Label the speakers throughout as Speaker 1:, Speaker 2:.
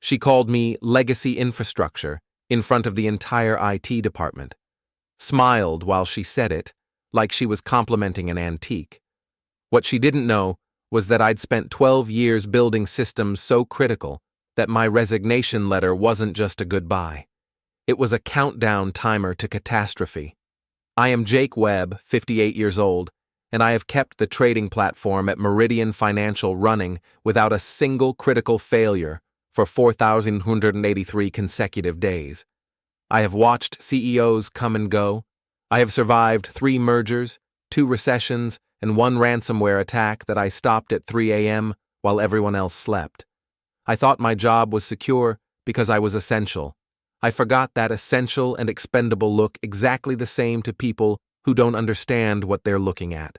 Speaker 1: She called me legacy infrastructure in front of the entire IT department, smiled while she said it, like she was complimenting an antique. What she didn't know was that I'd spent 12 years building systems so critical that my resignation letter wasn't just a goodbye. It was a countdown timer to catastrophe. I am Jake Webb, 58 years old, and I have kept the trading platform at Meridian Financial running without a single critical failure for 4,183 consecutive days. I have watched CEOs come and go. I have survived 3 mergers, 2 recessions, and 1 ransomware attack that I stopped at 3 a.m. while everyone else slept. I thought my job was secure because I was essential. I forgot that essential and expendable look exactly the same to people who don't understand what they're looking at.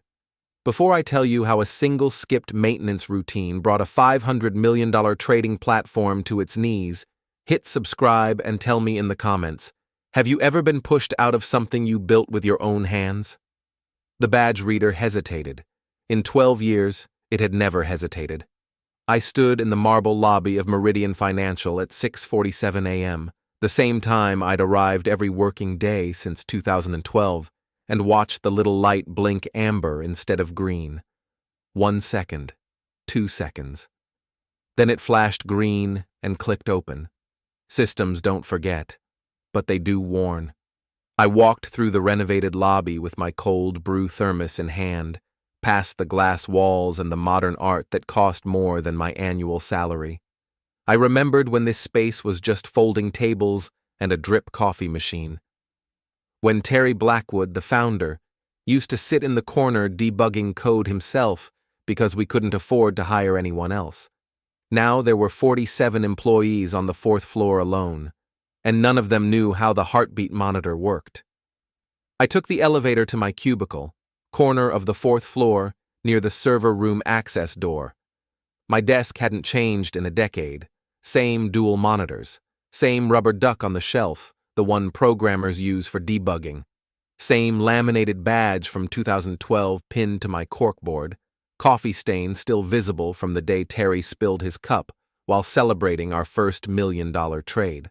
Speaker 1: Before I tell you how a single skipped maintenance routine brought a $500 million trading platform to its knees, hit subscribe and tell me in the comments, have you ever been pushed out of something you built with your own hands? The badge reader hesitated. In 12 years, it had never hesitated. I stood in the marble lobby of Meridian Financial at 6:47 a.m., the same time I'd arrived every working day since 2012, and watched the little light blink amber instead of green. 1 second, 2 seconds. Then it flashed green and clicked open. Systems don't forget, but they do warn. I walked through the renovated lobby with my cold brew thermos in hand, past the glass walls and the modern art that cost more than my annual salary. I remembered when this space was just folding tables and a drip coffee machine. When Terry Blackwood, the founder, used to sit in the corner debugging code himself because we couldn't afford to hire anyone else. Now there were 47 employees on the 4th floor alone, and none of them knew how the heartbeat monitor worked. I took the elevator to my cubicle, corner of the 4th floor, near the server room access door. My desk hadn't changed in a decade. Same dual monitors, same rubber duck on the shelf, the one programmers use for debugging, same laminated badge from 2012 pinned to my corkboard, coffee stain still visible from the day Terry spilled his cup while celebrating our first $1 million trade.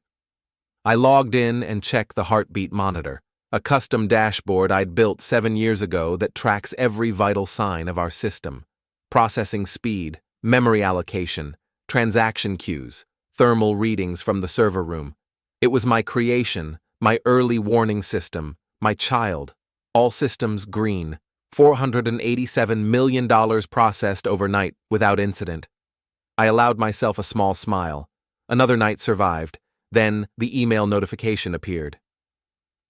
Speaker 1: I logged in and checked the heartbeat monitor, a custom dashboard I'd built 7 years ago that tracks every vital sign of our system: processing speed, memory allocation, transaction queues, thermal readings from the server room. It was my creation, my early warning system, my child. All systems green. $487 million processed overnight without incident. I allowed myself a small smile. Another night survived. Then the email notification appeared.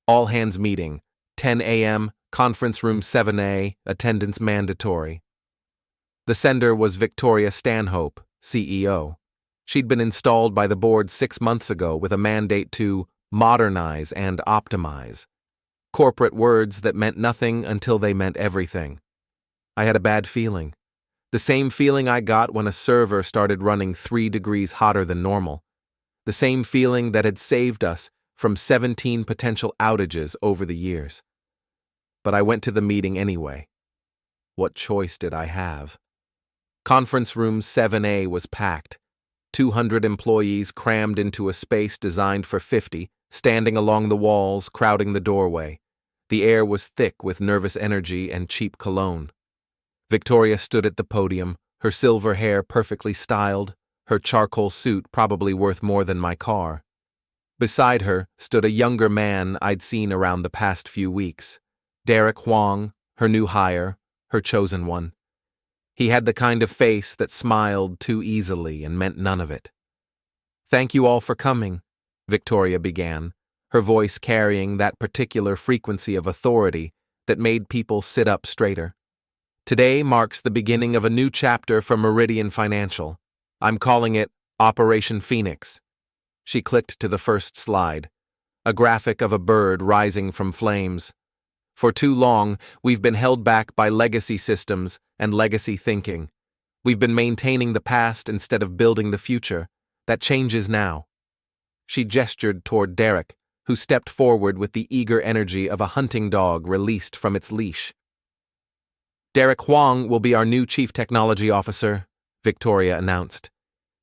Speaker 1: All hands meeting, 10 a.m., conference room 7A, attendance mandatory. The sender was Victoria Stanhope, CEO. She'd been installed by the board 6 months ago with a mandate to modernize and optimize. Corporate words that meant nothing until they meant everything. I had a bad feeling. The same feeling I got when a server started running 3 degrees hotter than normal. The same feeling that had saved us from 17 potential outages over the years. But I went to the meeting anyway. What choice did I have? Conference room 7A was packed. 200 employees crammed into a space designed for 50, standing along the walls, crowding the doorway. The air was thick with nervous energy and cheap cologne. Victoria stood at the podium, her silver hair perfectly styled, her charcoal suit probably worth more than my car. Beside her stood a younger man I'd seen around the past few weeks, Derek Huang, her new hire, her chosen one. He had the kind of face that smiled too easily and meant none of it. "Thank you all for coming," Victoria began, her voice carrying that particular frequency of authority that made people sit up straighter. "Today marks the beginning of a new chapter for Meridian Financial. I'm calling it Operation Phoenix." She clicked to the first slide, a graphic of a bird rising from flames. "For too long, we've been held back by legacy systems and legacy thinking. We've been maintaining the past instead of building the future. That changes now." She gestured toward Derek, who stepped forward with the eager energy of a hunting dog released from its leash. "Derek Huang will be our new Chief Technology Officer," Victoria announced.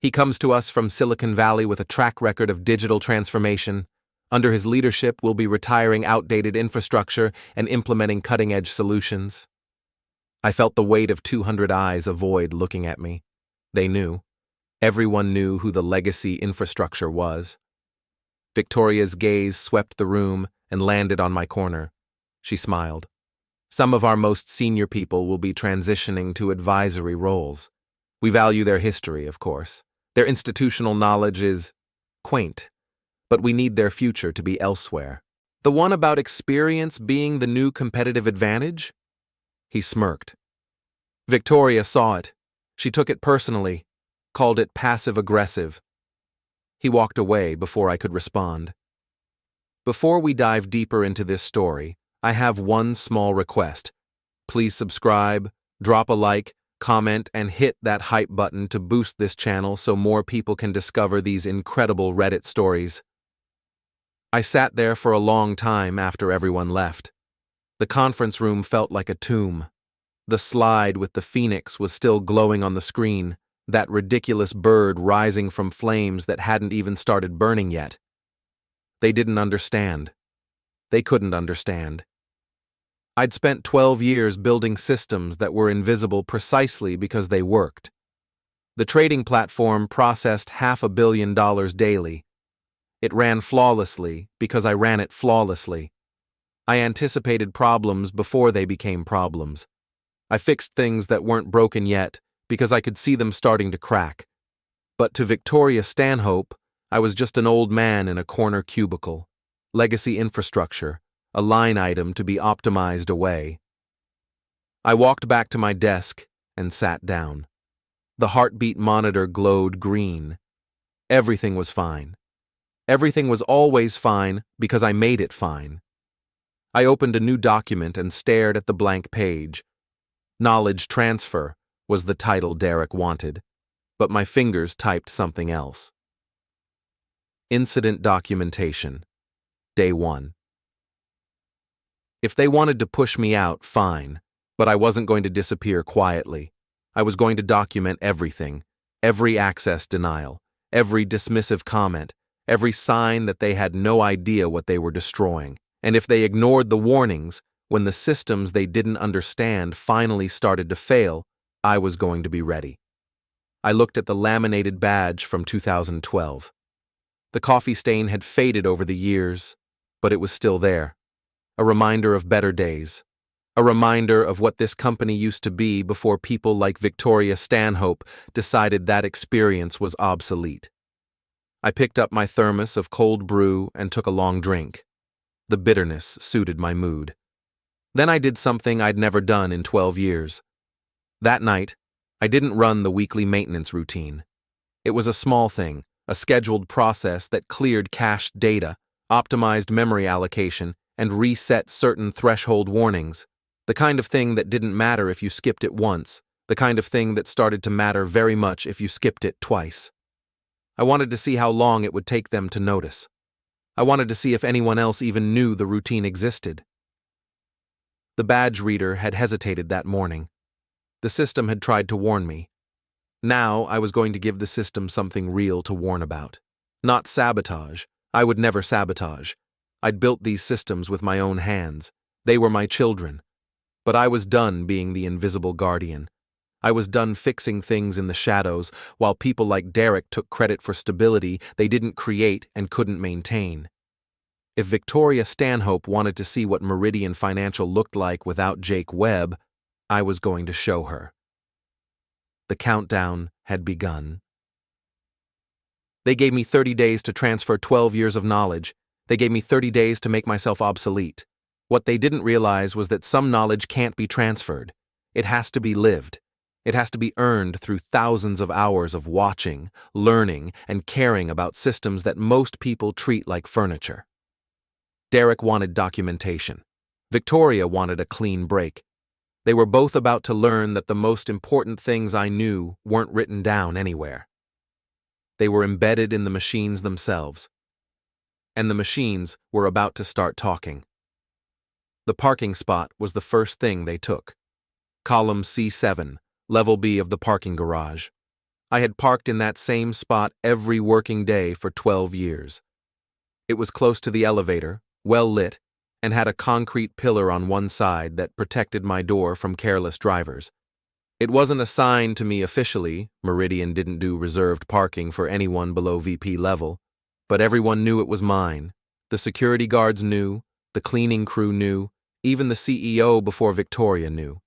Speaker 1: He comes to us from Silicon Valley with a track record of digital transformation. Under his leadership, we'll be retiring outdated infrastructure and implementing cutting-edge solutions. I felt the weight of 200 eyes avoid looking at me. They knew. Everyone knew who the legacy infrastructure was. Victoria's gaze swept the room and landed on my corner. She smiled. Some of our most senior people will be transitioning to advisory roles. We value their history, of course. Their institutional knowledge is quaint, but we need their future to be elsewhere. The one about experience being the new competitive advantage? He smirked. Victoria saw it. She took it personally, called it passive-aggressive. He walked away before I could respond. Before we dive deeper into this story, I have one small request. Please subscribe, drop a like, comment, and hit that hype button to boost this channel so more people can discover these incredible Reddit stories. I sat there for a long time after everyone left. The conference room felt like a tomb. The slide with the phoenix was still glowing on the screen, that ridiculous bird rising from flames that hadn't even started burning yet. They didn't understand. They couldn't understand. I'd spent 12 years building systems that were invisible precisely because they worked. The trading platform processed $500 million daily. It ran flawlessly because I ran it flawlessly. I anticipated problems before they became problems. I fixed things that weren't broken yet because I could see them starting to crack. But to Victoria Stanhope, I was just an old man in a corner cubicle. Legacy infrastructure, a line item to be optimized away. I walked back to my desk and sat down. The heartbeat monitor glowed green. Everything was fine. Everything was always fine because I made it fine. I opened a new document and stared at the blank page. Knowledge transfer was the title Derek wanted, but my fingers typed something else. Incident documentation. Day 1. If they wanted to push me out, fine, but I wasn't going to disappear quietly. I was going to document everything, every access denial, every dismissive comment, every sign that they had no idea what they were destroying. And if they ignored the warnings, when the systems they didn't understand finally started to fail, I was going to be ready. I looked at the laminated badge from 2012. The coffee stain had faded over the years, but it was still there. A reminder of better days. A reminder of what this company used to be before people like Victoria Stanhope decided that experience was obsolete. I picked up my thermos of cold brew and took a long drink. The bitterness suited my mood. Then I did something I'd never done in 12 years. That night, I didn't run the weekly maintenance routine. It was a small thing, a scheduled process that cleared cached data, optimized memory allocation, and reset certain threshold warnings. The kind of thing that didn't matter if you skipped it once, the kind of thing that started to matter very much if you skipped it twice. I wanted to see how long it would take them to notice. I wanted to see if anyone else even knew the routine existed. The badge reader had hesitated that morning. The system had tried to warn me. Now I was going to give the system something real to warn about. Not sabotage. I would never sabotage. I'd built these systems with my own hands. They were my children. But I was done being the invisible guardian. I was done fixing things in the shadows, while people like Derek took credit for stability they didn't create and couldn't maintain. If Victoria Stanhope wanted to see what Meridian Financial looked like without Jake Webb, I was going to show her. The countdown had begun. They gave me 30 days to transfer 12 years of knowledge. They gave me 30 days to make myself obsolete. What they didn't realize was that some knowledge can't be transferred. It has to be lived. It has to be earned through thousands of hours of watching, learning, and caring about systems that most people treat like furniture. Derek wanted documentation. Victoria wanted a clean break. They were both about to learn that the most important things I knew weren't written down anywhere. They were embedded in the machines themselves. And the machines were about to start talking. The parking spot was the first thing they took. Column C7, level B of the parking garage. I had parked in that same spot every working day for 12 years. It was close to the elevator, well lit, and had a concrete pillar on one side that protected my door from careless drivers. It wasn't assigned to me officially. Meridian didn't do reserved parking for anyone below VP level, but everyone knew it was mine. The security guards knew, the cleaning crew knew, even the CEO before Victoria knew.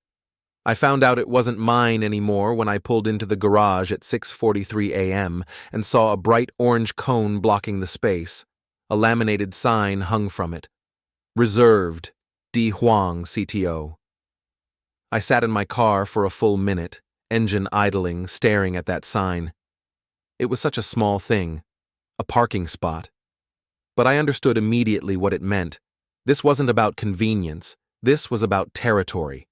Speaker 1: I found out it wasn't mine anymore when I pulled into the garage at 6:43 a.m. and saw a bright orange cone blocking the space. A laminated sign hung from it. Reserved, D. Huang, CTO. I sat in my car for a full minute, engine idling, staring at that sign. It was such a small thing, a parking spot. But I understood immediately what it meant. This wasn't about convenience. This was about territory.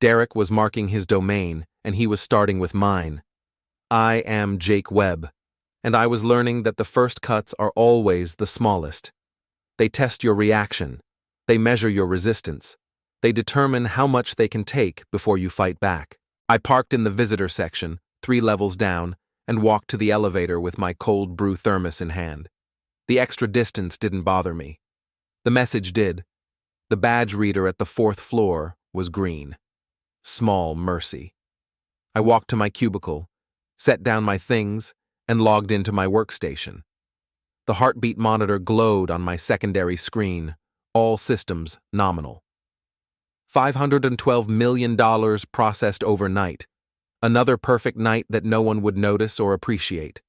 Speaker 1: Derek was marking his domain, and he was starting with mine. I am Jake Webb, and I was learning that the first cuts are always the smallest. They test your reaction. They measure your resistance. They determine how much they can take before you fight back. I parked in the visitor section, 3 levels down, and walked to the elevator with my cold brew thermos in hand. The extra distance didn't bother me. The message did. The badge reader at the 4th floor was green. Small mercy. I walked to my cubicle, set down my things, and logged into my workstation. The heartbeat monitor glowed on my secondary screen, all systems nominal. $512 million processed overnight. Another perfect night that no one would notice or appreciate.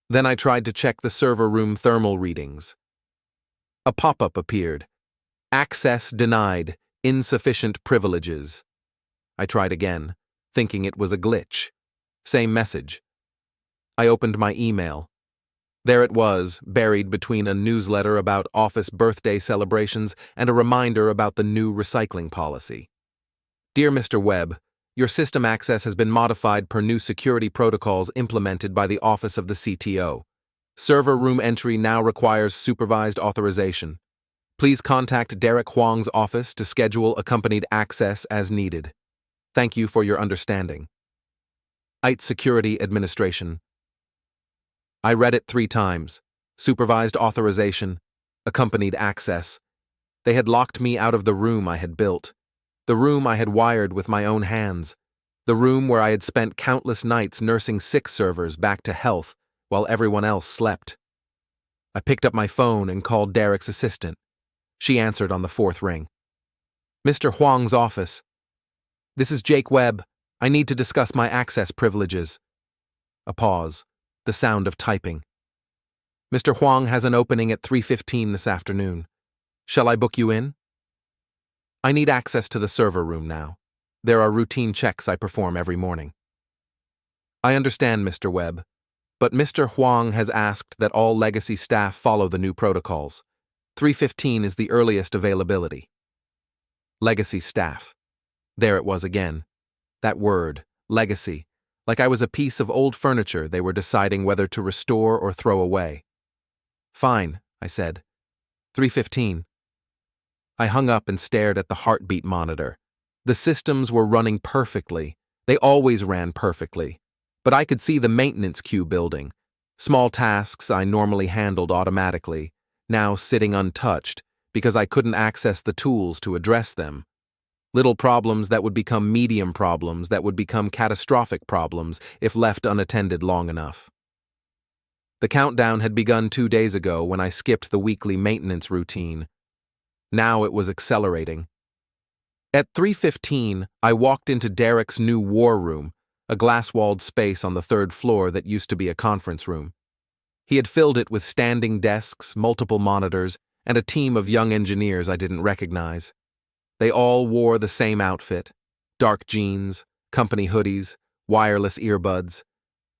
Speaker 1: Then I tried to check the server room thermal readings. A pop-up appeared. Access denied. Insufficient privileges. I tried again, thinking it was a glitch. Same message. I opened my email. There it was, buried between a newsletter about office birthday celebrations and a reminder about the new recycling policy. Dear Mr. Webb, your system access has been modified per new security protocols implemented by the Office of the CTO. Server room entry now requires supervised authorization. Please contact Derek Huang's office to schedule accompanied access as needed. Thank you for your understanding. IT Security Administration. I read it 3 times. Supervised authorization, accompanied access. They had locked me out of the room I had built. The room I had wired with my own hands. The room where I had spent countless nights nursing sick servers back to health while everyone else slept. I picked up my phone and called Derek's assistant. She answered on the 4th ring. Mr. Huang's office. This is Jake Webb. I need to discuss my access privileges. A pause. The sound of typing. Mr. Huang has an opening at 3:15 this afternoon. Shall I book you in? I need access to the server room now. There are routine checks I perform every morning. I understand, Mr. Webb, but Mr. Huang has asked that all legacy staff follow the new protocols. 3:15 is the earliest availability. Legacy staff. There it was again. That word, legacy, like I was a piece of old furniture they were deciding whether to restore or throw away. Fine, I said. 3:15. I hung up and stared at the heartbeat monitor. The systems were running perfectly. They always ran perfectly. But I could see the maintenance queue building. Small tasks I normally handled automatically, now sitting untouched because I couldn't access the tools to address them. Little problems that would become medium problems that would become catastrophic problems if left unattended long enough. The countdown had begun 2 days ago when I skipped the weekly maintenance routine. Now it was accelerating. At 3:15, I walked into Derek's new war room, a glass-walled space on the 3rd floor that used to be a conference room. He had filled it with standing desks, multiple monitors, and a team of young engineers I didn't recognize. They all wore the same outfit: dark jeans, company hoodies, wireless earbuds.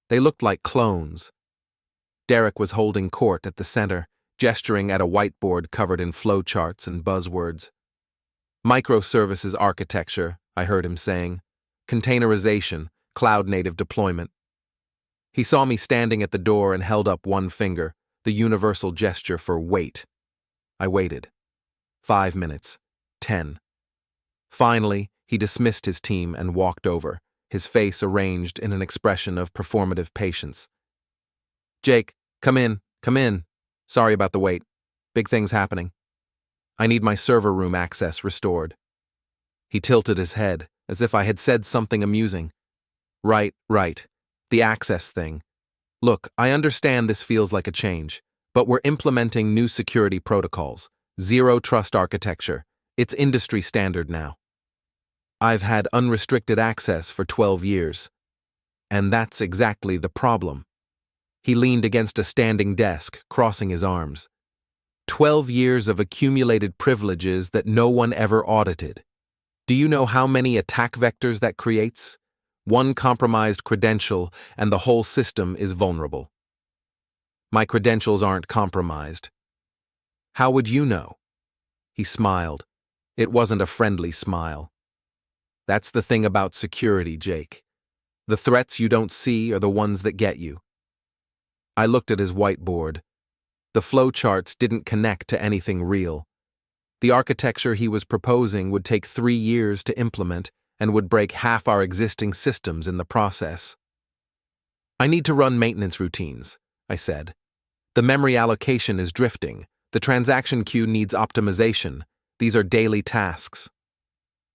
Speaker 1: They looked like clones. Derek was holding court at the center, gesturing at a whiteboard covered in flowcharts and buzzwords. Microservices architecture, I heard him saying. Containerization, cloud-native deployment. He saw me standing at the door and held up one finger, the universal gesture for wait. I waited. 5 minutes. 10. Finally, he dismissed his team and walked over, his face arranged in an expression of performative patience. "Jake, come in, come in. Sorry about the wait. Big things happening. I need my server room access restored." He tilted his head, as if I had said something amusing. Right. The access thing. Look, I understand this feels like a change, but we're implementing new security protocols, zero trust architecture. It's industry standard now. I've had unrestricted access for 12 years. And that's exactly the problem. He leaned against a standing desk, crossing his arms. 12 years of accumulated privileges that no one ever audited. Do you know how many attack vectors that creates? One compromised credential, and the whole system is vulnerable. My credentials aren't compromised. How would you know? He smiled. It wasn't a friendly smile. That's the thing about security, Jake. The threats you don't see are the ones that get you. I looked at his whiteboard. The flowcharts didn't connect to anything real. The architecture he was proposing would take 3 years to implement and would break half our existing systems in the process. "I need to run maintenance routines," I said. "The memory allocation is drifting. The transaction queue needs optimization. These are daily tasks."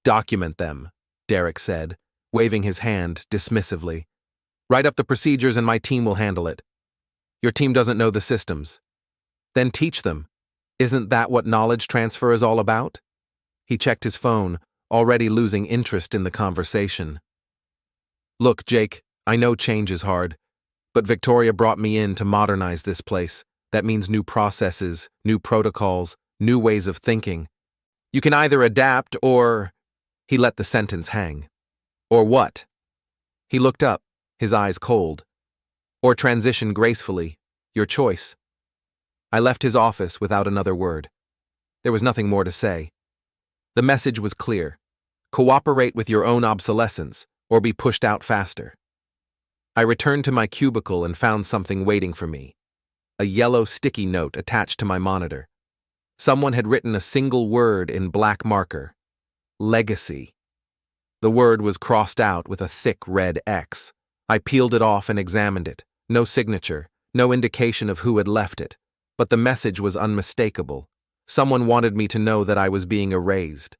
Speaker 1: "Document them," Derek said, waving his hand dismissively. "Write up the procedures and my team will handle it." "Your team doesn't know the systems." "Then teach them. Isn't that what knowledge transfer is all about?" He checked his phone, already losing interest in the conversation. "Look, Jake, I know change is hard, but Victoria brought me in to modernize this place. That means new processes, new protocols, new ways of thinking. You can either adapt or—" He let the sentence hang. "Or what?" He looked up, his eyes cold. "Or transition gracefully. Your choice." I left his office without another word. There was nothing more to say. The message was clear. Cooperate with your own obsolescence, or be pushed out faster. I returned to my cubicle and found something waiting for me. A yellow sticky note attached to my monitor. Someone had written a single word in black marker. Legacy. The word was crossed out with a thick red X. I peeled it off and examined it. No signature, no indication of who had left it. But the message was unmistakable. Someone wanted me to know that I was being erased.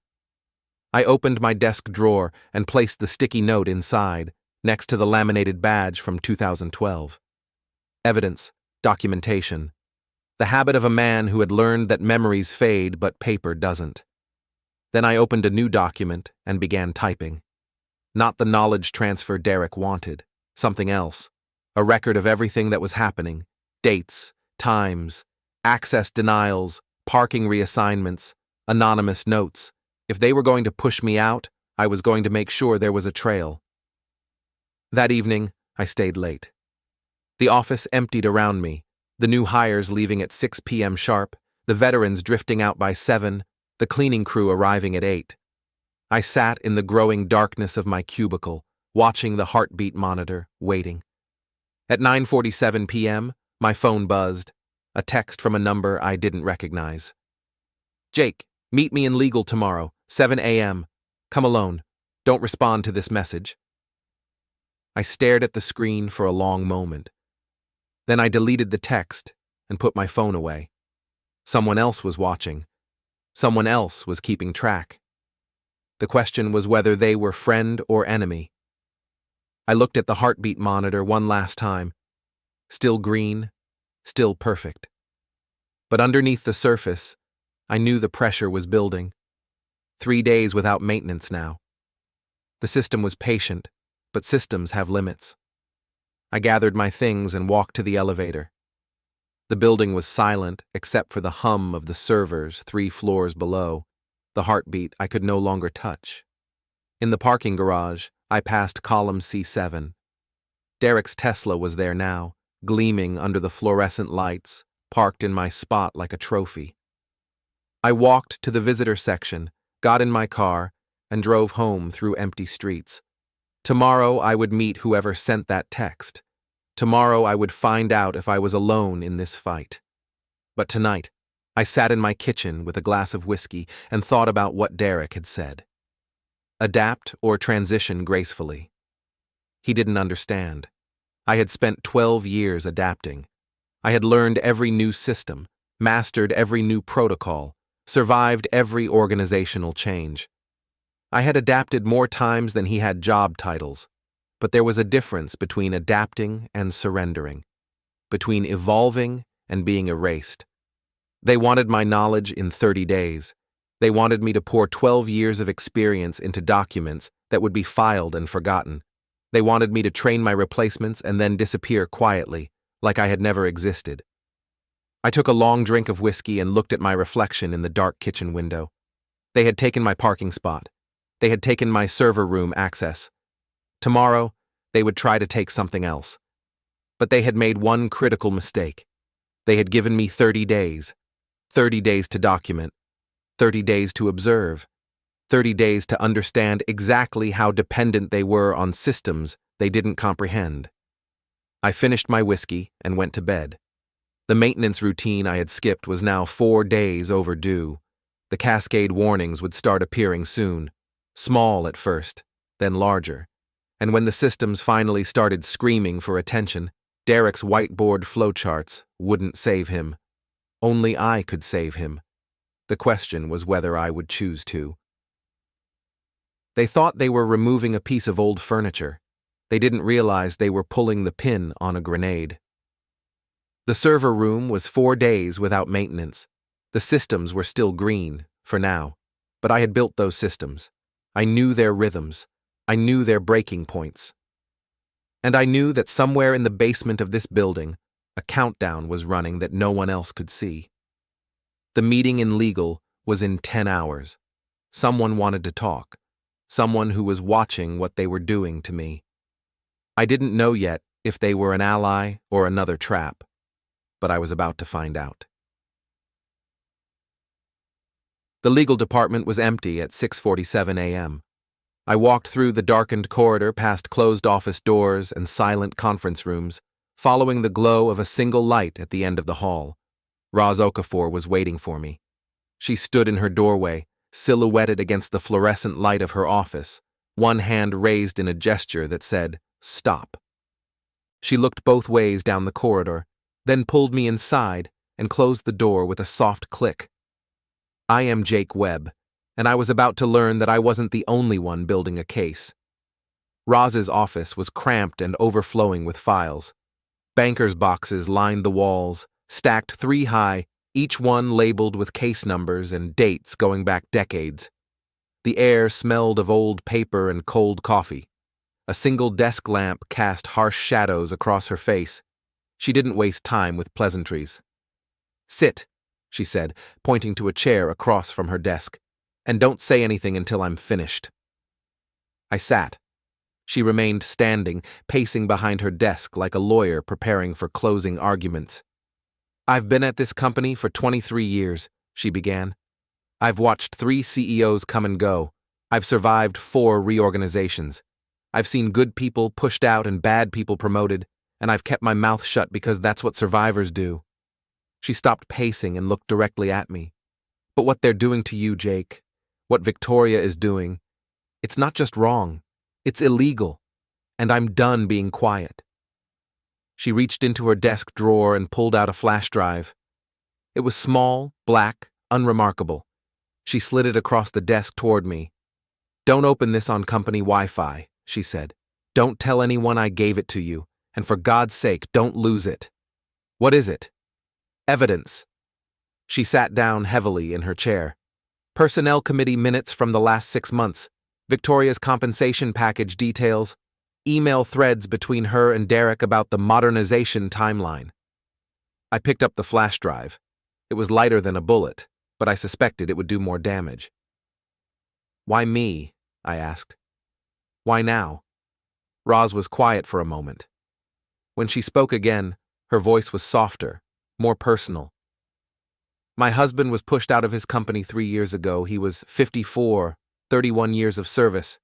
Speaker 1: I opened my desk drawer and placed the sticky note inside, next to the laminated badge from 2012. Evidence, documentation. The habit of a man who had learned that memories fade but paper doesn't. Then I opened a new document and began typing. Not the knowledge transfer Derek wanted, something else. A record of everything that was happening. Dates, times, access denials, parking reassignments, anonymous notes. If they were going to push me out, I was going to make sure there was a trail. That evening, I stayed late. The office emptied around me, the new hires leaving at 6 p.m. sharp, the veterans drifting out by 7, the cleaning crew arriving at 8. I sat in the growing darkness of my cubicle, watching the heartbeat monitor, waiting. At 9:47 p.m., my phone buzzed, a text from a number I didn't recognize. "Jake, meet me in legal tomorrow, 7 a.m. Come alone. Don't respond to this message." I stared at the screen for a long moment. Then I deleted the text and put my phone away. Someone else was watching. Someone else was keeping track. The question was whether they were friend or enemy. I looked at the heartbeat monitor one last time. Still green, still perfect. But underneath the surface, I knew the pressure was building. 3 days without maintenance now. The system was patient, but systems have limits. I gathered my things and walked to the elevator. The building was silent except for the hum of the servers 3 floors below, the heartbeat I could no longer touch. In the parking garage, I passed column C7. Derek's Tesla was there now, gleaming under the fluorescent lights, parked in my spot like a trophy. I walked to the visitor section, got in my car, and drove home through empty streets. Tomorrow I would meet whoever sent that text. Tomorrow I would find out if I was alone in this fight. But tonight, I sat in my kitchen with a glass of whiskey and thought about what Derek had said. Adapt or transition gracefully. He didn't understand. I had spent 12 years adapting. I had learned every new system, mastered every new protocol, survived every organizational change. I had adapted more times than he had job titles, but there was a difference between adapting and surrendering, between evolving and being erased. They wanted my knowledge in 30 days. They wanted me to pour 12 years of experience into documents that would be filed and forgotten. They wanted me to train my replacements and then disappear quietly, like I had never existed. I took a long drink of whiskey and looked at my reflection in the dark kitchen window. They had taken my parking spot. They had taken my server room access. Tomorrow, they would try to take something else. But they had made one critical mistake. They had given me 30 days. 30 days to document. 30 days to observe. 30 days to understand exactly how dependent they were on systems they didn't comprehend. I finished my whiskey and went to bed. The maintenance routine I had skipped was now 4 days overdue. The cascade warnings would start appearing soon, small at first, then larger. And when the systems finally started screaming for attention, Derek's whiteboard flowcharts wouldn't save him. Only I could save him. The question was whether I would choose to. They thought they were removing a piece of old furniture. They didn't realize they were pulling the pin on a grenade. The server room was 4 days without maintenance. The systems were still green, for now, but I had built those systems. I knew their rhythms. I knew their breaking points. And I knew that somewhere in the basement of this building, a countdown was running that no one else could see. The meeting in legal was in 10 hours. Someone wanted to talk. Someone who was watching what they were doing to me. I didn't know yet if they were an ally or another trap, but I was about to find out. The legal department was empty at 6:47 a.m. I walked through the darkened corridor past closed office doors and silent conference rooms, following the glow of a single light at the end of the hall. Roz Okafor was waiting for me. She stood in her doorway, silhouetted against the fluorescent light of her office, one hand raised in a gesture that said, "Stop." She looked both ways down the corridor, then pulled me inside and closed the door with a soft click. I am Jake Webb, and I was about to learn that I wasn't the only one building a case. Roz's office was cramped and overflowing with files. Bankers' boxes lined the walls, stacked 3 high, each one labeled with case numbers and dates going back decades. The air smelled of old paper and cold coffee. A single desk lamp cast harsh shadows across her face. She didn't waste time with pleasantries. "Sit," she said, pointing to a chair across from her desk, "and don't say anything until I'm finished." I sat. She remained standing, pacing behind her desk like a lawyer preparing for closing arguments. "I've been at this company for 23 years, she began. "I've watched 3 CEOs come and go. I've survived 4 reorganizations. I've seen good people pushed out and bad people promoted, and I've kept my mouth shut because that's what survivors do." She stopped pacing and looked directly at me. "But what they're doing to you, Jake, what Victoria is doing, it's not just wrong, it's illegal, and I'm done being quiet." She reached into her desk drawer and pulled out a flash drive. It was small, black, unremarkable. She slid it across the desk toward me. "Don't open this on company Wi-Fi," she said. "Don't tell anyone I gave it to you, and for God's sake, don't lose it." "What is it?" "Evidence." She sat down heavily in her chair. "Personnel committee minutes from the last 6 months, Victoria's compensation package details, email threads between her and Derek about the modernization timeline." I picked up the flash drive. It was lighter than a bullet, but I suspected it would do more damage. "Why me?" I asked. "Why now?" Roz was quiet for a moment. When she spoke again, her voice was softer, more personal. "My husband was pushed out of his company 3 years ago. He was 54, 31 years of service.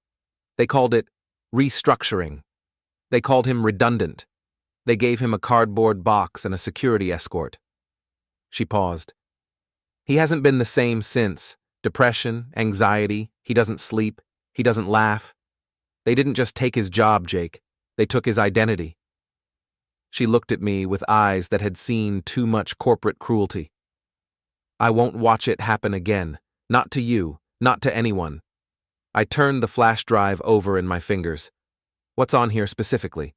Speaker 1: They called it restructuring. They called him redundant. They gave him a cardboard box and a security escort." She paused. "He hasn't been the same since. Depression, anxiety, he doesn't sleep, he doesn't laugh. They didn't just take his job, Jake. They took his identity. She looked at me with eyes that had seen too much corporate cruelty. I won't watch it happen again. Not to you, not to anyone. I turned the flash drive over in my fingers. What's on here specifically?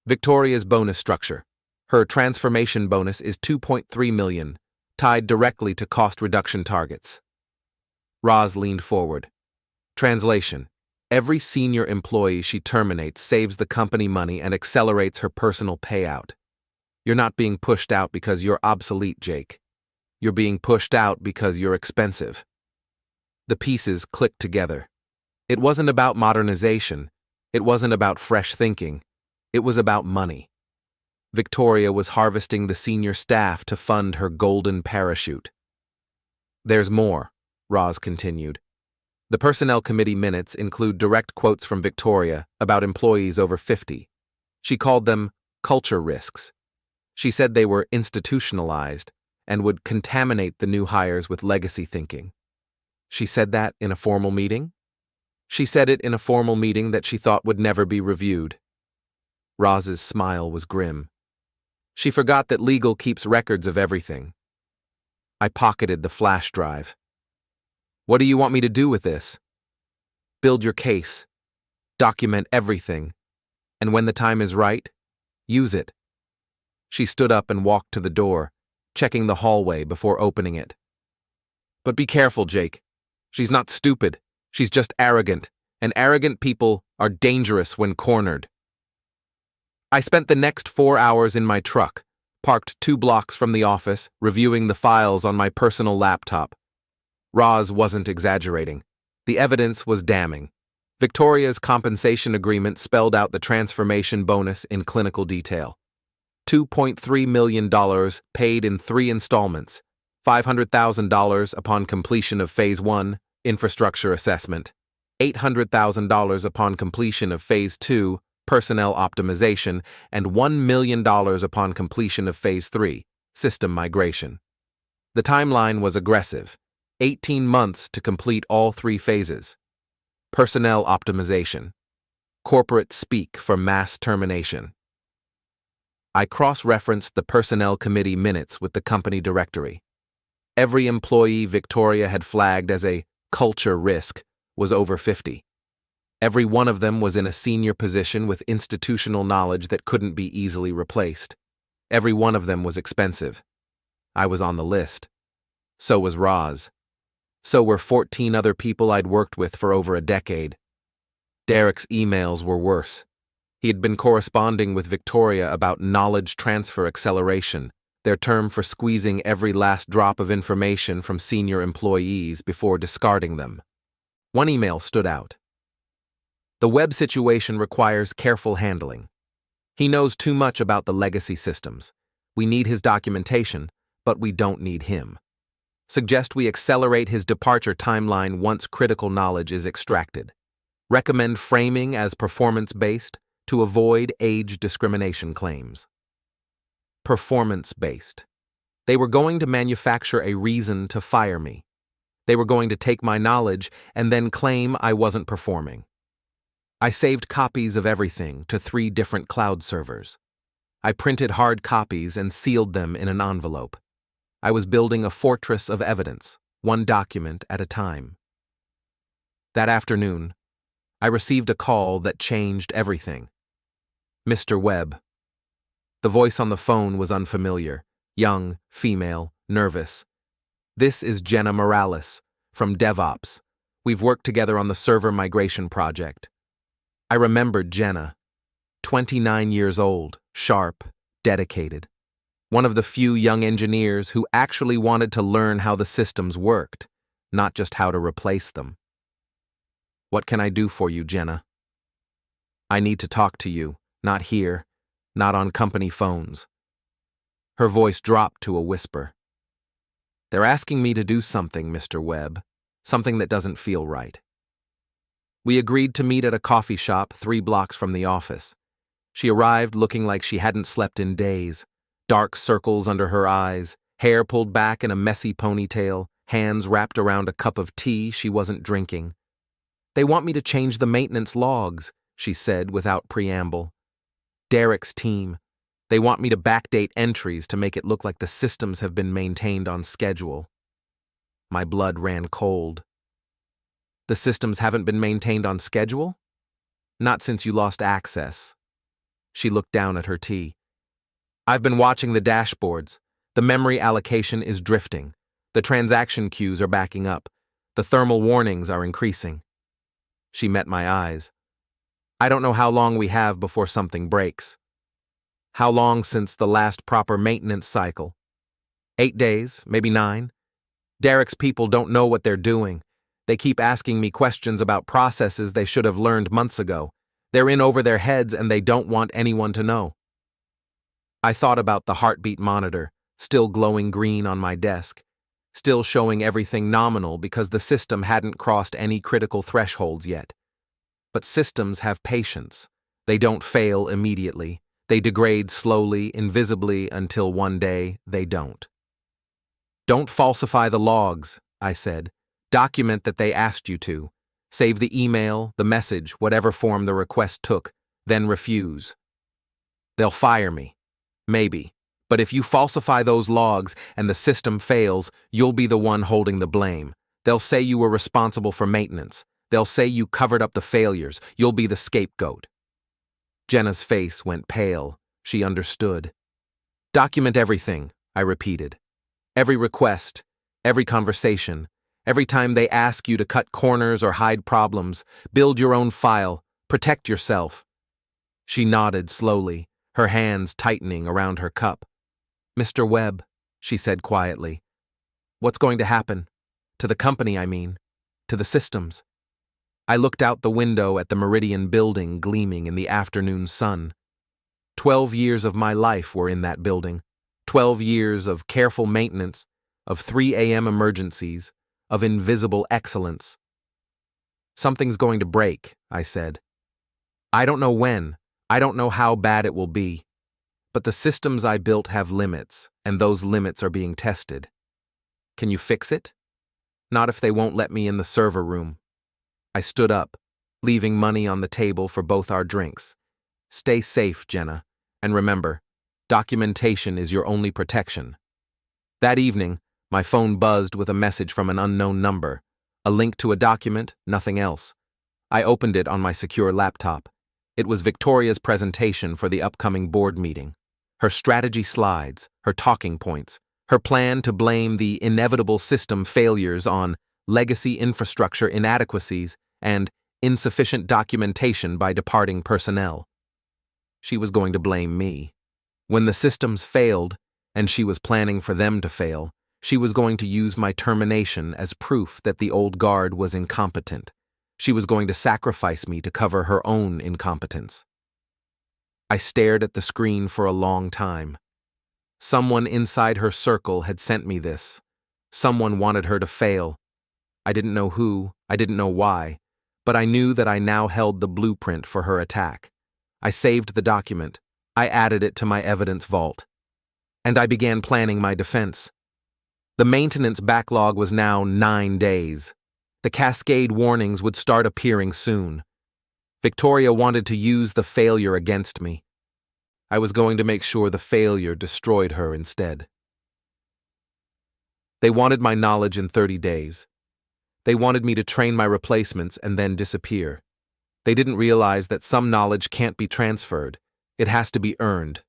Speaker 1: Victoria's bonus structure. Her transformation bonus is $2.3 million, tied directly to cost reduction targets. Roz leaned forward. Translation. Every senior employee she terminates saves the company money and accelerates her personal payout. You're not being pushed out because you're obsolete, Jake. You're being pushed out because you're expensive. The pieces clicked together. It wasn't about modernization. It wasn't about fresh thinking. It was about money. Victoria was harvesting the senior staff to fund her golden parachute. There's more, Roz continued. The Personnel Committee minutes include direct quotes from Victoria about employees over 50. She called them culture risks. She said they were institutionalized and would contaminate the new hires with legacy thinking. She said that in a formal meeting? She said it in a formal meeting that she thought would never be reviewed. Roz's smile was grim. She forgot that legal keeps records of everything. I pocketed the flash drive. What do you want me to do with this? Build your case. Document everything. And when the time is right, use it. She stood up and walked to the door, checking the hallway before opening it. But be careful, Jake. She's not stupid. She's just arrogant, and arrogant people are dangerous when cornered. I spent the next 4 hours in my truck, parked 2 blocks from the office, reviewing the files on my personal laptop. Roz wasn't exaggerating. The evidence was damning. Victoria's compensation agreement spelled out the transformation bonus in clinical detail. $2.3 million paid in 3 installments, $500,000 upon completion of Phase 1, infrastructure assessment, $800,000 upon completion of Phase 2, personnel optimization, and $1 million upon completion of Phase 3, system migration. The timeline was aggressive, 18 months to complete all 3 phases. Personnel optimization. Corporate speak for mass termination. I cross-referenced the Personnel Committee minutes with the company directory. Every employee Victoria had flagged as a culture risk was over 50. Every one of them was in a senior position with institutional knowledge that couldn't be easily replaced. Every one of them was expensive. I was on the list. So was Roz. So were 14 other people I'd worked with for over a decade. Derek's emails were worse. He had been corresponding with Victoria about knowledge transfer acceleration, their term for squeezing every last drop of information from senior employees before discarding them. One email stood out. The Webb situation requires careful handling. He knows too much about the legacy systems. We need his documentation, but we don't need him. Suggest we accelerate his departure timeline once critical knowledge is extracted. Recommend framing as performance-based to avoid age discrimination claims. Performance-based. They were going to manufacture a reason to fire me. They were going to take my knowledge and then claim I wasn't performing. I saved copies of everything to 3 different cloud servers. I printed hard copies and sealed them in an envelope. I was building a fortress of evidence, one document at a time. That afternoon, I received a call that changed everything. Mr. Webb. The voice on the phone was unfamiliar, young, female, nervous. This is Jenna Morales, from DevOps. We've worked together on the server migration project. I remembered Jenna, 29 years old, sharp, dedicated. One of the few young engineers who actually wanted to learn how the systems worked, not just how to replace them. What can I do for you, Jenna? I need to talk to you, not here, not on company phones. Her voice dropped to a whisper. They're asking me to do something, Mr. Webb, something that doesn't feel right. We agreed to meet at a coffee shop 3 blocks from the office. She arrived looking like she hadn't slept in days, dark circles under her eyes, hair pulled back in a messy ponytail, hands wrapped around a cup of tea she wasn't drinking. They want me to change the maintenance logs, she said without preamble. Derek's team. They want me to backdate entries to make it look like the systems have been maintained on schedule. My blood ran cold. The systems haven't been maintained on schedule? Not since you lost access. She looked down at her tea. I've been watching the dashboards. The memory allocation is drifting. The transaction queues are backing up. The thermal warnings are increasing. She met my eyes. I don't know how long we have before something breaks. How long since the last proper maintenance cycle? 8 days, maybe 9. Derek's people don't know what they're doing. They keep asking me questions about processes they should have learned months ago. They're in over their heads and they don't want anyone to know. I thought about the heartbeat monitor, still glowing green on my desk, still showing everything nominal because the system hadn't crossed any critical thresholds yet. But systems have patience. They don't fail immediately. They degrade slowly, invisibly, until one day they don't. Don't falsify the logs, I said. Document that they asked you to. Save the email, the message, whatever form the request took, then refuse. They'll fire me. Maybe. But if you falsify those logs and the system fails, you'll be the one holding the blame. They'll say you were responsible for maintenance. They'll say you covered up the failures. You'll be the scapegoat. Jenna's face went pale. She understood. Document everything, I repeated. Every request, every conversation, every time they ask you to cut corners or hide problems, build your own file, protect yourself. She nodded slowly, her hands tightening around her cup. Mr. Webb, she said quietly. What's going to happen? To the company, I mean. To the systems. I looked out the window at the Meridian building gleaming in the afternoon sun. 12 years of my life were in that building. 12 years of careful maintenance, of 3 a.m. emergencies, of invisible excellence. Something's going to break, I said. I don't know when, I don't know how bad it will be. But the systems I built have limits, and those limits are being tested. Can you fix it? Not if they won't let me in the server room. I stood up, leaving money on the table for both our drinks. Stay safe, Jenna, and remember, documentation is your only protection. That evening, my phone buzzed with a message from an unknown number, a link to a document, nothing else. I opened it on my secure laptop. It was Victoria's presentation for the upcoming board meeting. Her strategy slides, her talking points, her plan to blame the inevitable system failures on legacy infrastructure inadequacies and insufficient documentation by departing personnel. She was going to blame me. When the systems failed, and she was planning for them to fail, she was going to use my termination as proof that the old guard was incompetent. She was going to sacrifice me to cover her own incompetence. I stared at the screen for a long time. Someone inside her circle had sent me this. Someone wanted her to fail. I didn't know who, I didn't know why, but I knew that I now held the blueprint for her attack. I saved the document. I added it to my evidence vault. And I began planning my defense. The maintenance backlog was now 9 days. The cascade warnings would start appearing soon. Victoria wanted to use the failure against me. I was going to make sure the failure destroyed her instead. They wanted my knowledge in 30 days. They wanted me to train my replacements and then disappear. They didn't realize that some knowledge can't be transferred. It has to be earned.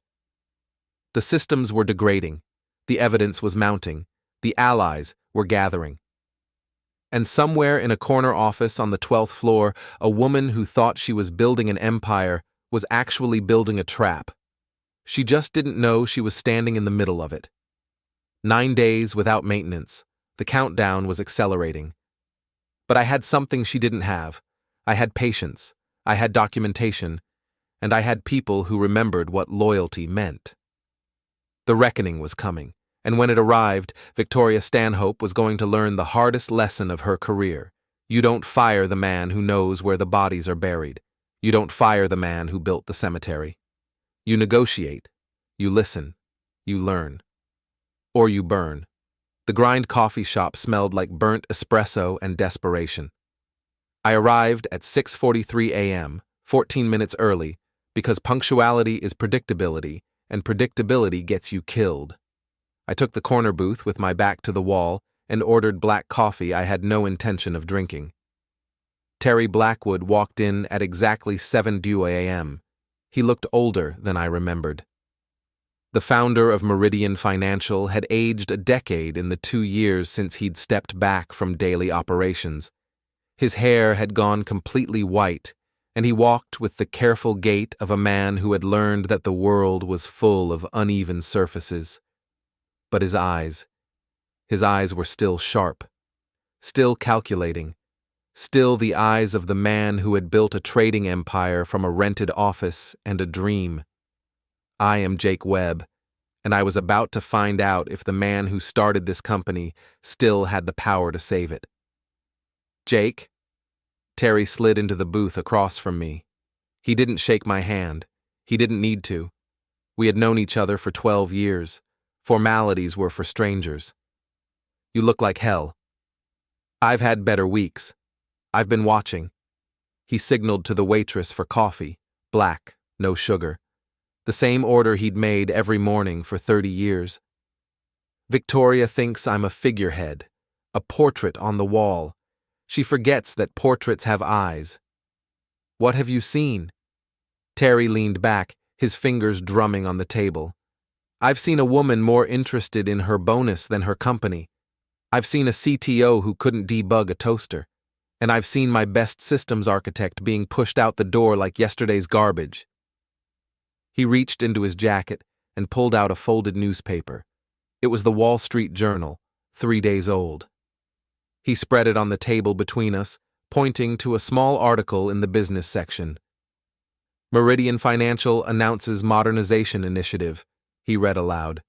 Speaker 1: The systems were degrading. The evidence was mounting. The allies were gathering. And somewhere in a corner office on the 12th floor, a woman who thought she was building an empire was actually building a trap. She just didn't know she was standing in the middle of it. 9 days without maintenance. The countdown was accelerating. But I had something she didn't have. I had patience. I had documentation. And I had people who remembered what loyalty meant. The reckoning was coming. And when it arrived, Victoria Stanhope was going to learn the hardest lesson of her career. You don't fire the man who knows where the bodies are buried. You don't fire the man who built the cemetery. You negotiate. You listen. You learn. Or you burn. The grind coffee shop smelled like burnt espresso and desperation. I arrived at 6:43 a.m. 14 minutes early, because punctuality is predictability, and predictability gets you killed. I took the corner booth with my back to the wall and ordered black coffee I had no intention of drinking. Terry Blackwood walked in at exactly 7:02 a.m. He looked older than I remembered. The founder of Meridian Financial had aged a decade in the 2 years since he'd stepped back from daily operations. His hair had gone completely white, and he walked with the careful gait of a man who had learned that the world was full of uneven surfaces. But his eyes were still sharp, still calculating, still the eyes of the man who had built a trading empire from a rented office and a dream. I am Jake Webb, and I was about to find out if the man who started this company still had the power to save it. Jake? Terry slid into the booth across from me. He didn't shake my hand. He didn't need to. We had known each other for 12 years. Formalities were for strangers. You look like hell. I've had better weeks. I've been watching. He signaled to the waitress for coffee, black, no sugar. The same order he'd made every morning for 30 years. Victoria thinks I'm a figurehead, a portrait on the wall. She forgets that portraits have eyes. What have you seen? Terry leaned back, his fingers drumming on the table. I've seen a woman more interested in her bonus than her company. I've seen a CTO who couldn't debug a toaster. And I've seen my best systems architect being pushed out the door like yesterday's garbage. He reached into his jacket and pulled out a folded newspaper. It was the Wall Street Journal, 3 days old. He spread it on the table between us, pointing to a small article in the business section. Meridian Financial announces modernization initiative, he read aloud.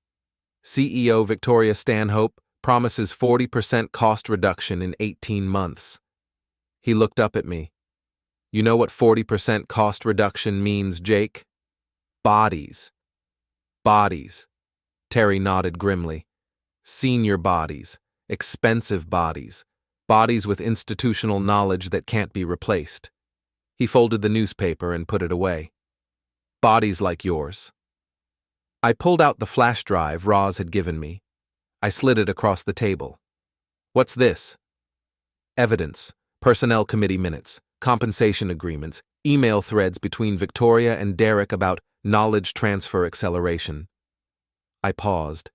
Speaker 1: CEO Victoria Stanhope promises 40% cost reduction in 18 months. He looked up at me. You know what 40% cost reduction means, Jake? Bodies. Bodies. Terry nodded grimly. Senior bodies. Expensive bodies. Bodies with institutional knowledge that can't be replaced. He folded the newspaper and put it away. Bodies like yours. I pulled out the flash drive Roz had given me. I slid it across the table. What's this? Evidence. Personnel committee minutes, compensation agreements, email threads between Victoria and Derek about knowledge transfer acceleration. I paused.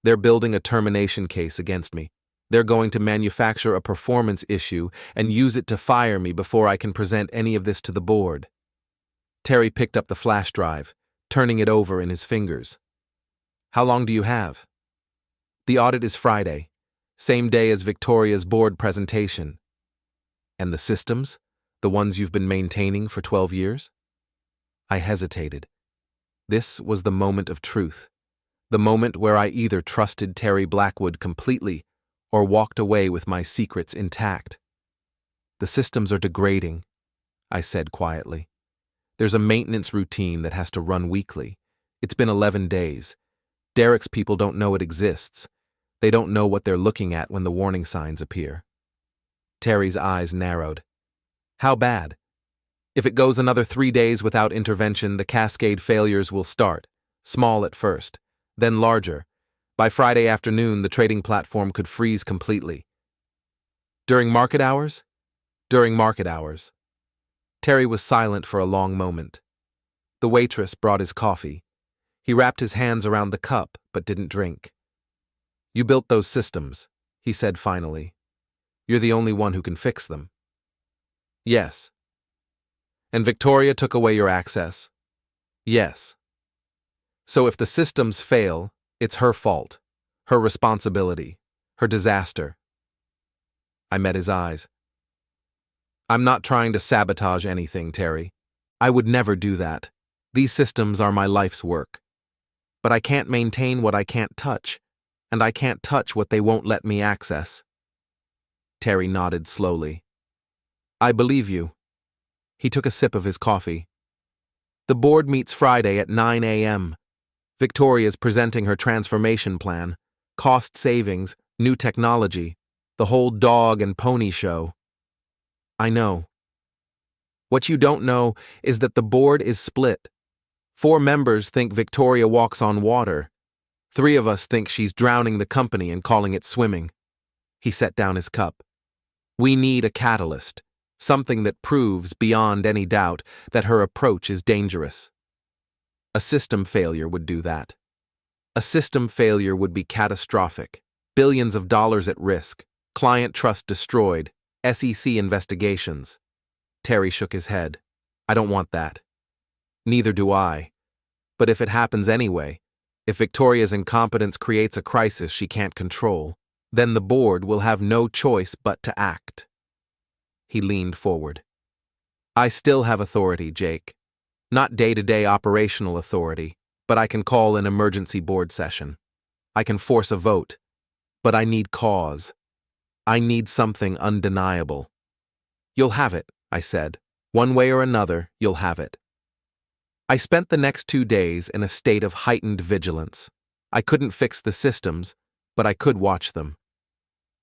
Speaker 1: They're building a termination case against me. They're going to manufacture a performance issue and use it to fire me before I can present any of this to the board. Terry picked up the flash drive, turning it over in his fingers. How long do you have? The audit is Friday, same day as Victoria's board presentation. And the systems? The ones you've been maintaining for 12 years? I hesitated. This was the moment of truth. The moment where I either trusted Terry Blackwood completely or walked away with my secrets intact. The systems are degrading, I said quietly. There's a maintenance routine that has to run weekly. It's been 11 days. Derek's people don't know it exists. They don't know what they're looking at when the warning signs appear. Terry's eyes narrowed. How bad? If it goes another 3 days without intervention, the cascade failures will start, small at first, then larger. By Friday afternoon, the trading platform could freeze completely. During market hours? During market hours. Terry was silent for a long moment. The waitress brought his coffee. He wrapped his hands around the cup, but didn't drink. You built those systems, he said finally. You're the only one who can fix them. Yes. And Victoria took away your access? Yes. So if the systems fail, it's her fault, her responsibility, her disaster. I met his eyes. I'm not trying to sabotage anything, Terry. I would never do that. These systems are my life's work. But I can't maintain what I can't touch, and I can't touch what they won't let me access. Terry nodded slowly. I believe you. He took a sip of his coffee. The board meets Friday at 9 a.m. Victoria's presenting her transformation plan, cost savings, new technology, the whole dog and pony show. I know. What you don't know is that the board is split. 4 members think Victoria walks on water. 3 of us think she's drowning the company and calling it swimming. He set down his cup. We need a catalyst, something that proves beyond any doubt that her approach is dangerous. A system failure would do that. A system failure would be catastrophic. Billions of dollars at risk, client trust destroyed, SEC investigations. Terry shook his head. I don't want that. Neither do I. But if it happens anyway, if Victoria's incompetence creates a crisis she can't control, then the board will have no choice but to act. He leaned forward. I still have authority, Jake. Not day-to-day operational authority, but I can call an emergency board session. I can force a vote. But I need cause. I need something undeniable. You'll have it, I said. One way or another, you'll have it. I spent the next 2 days in a state of heightened vigilance. I couldn't fix the systems, but I could watch them.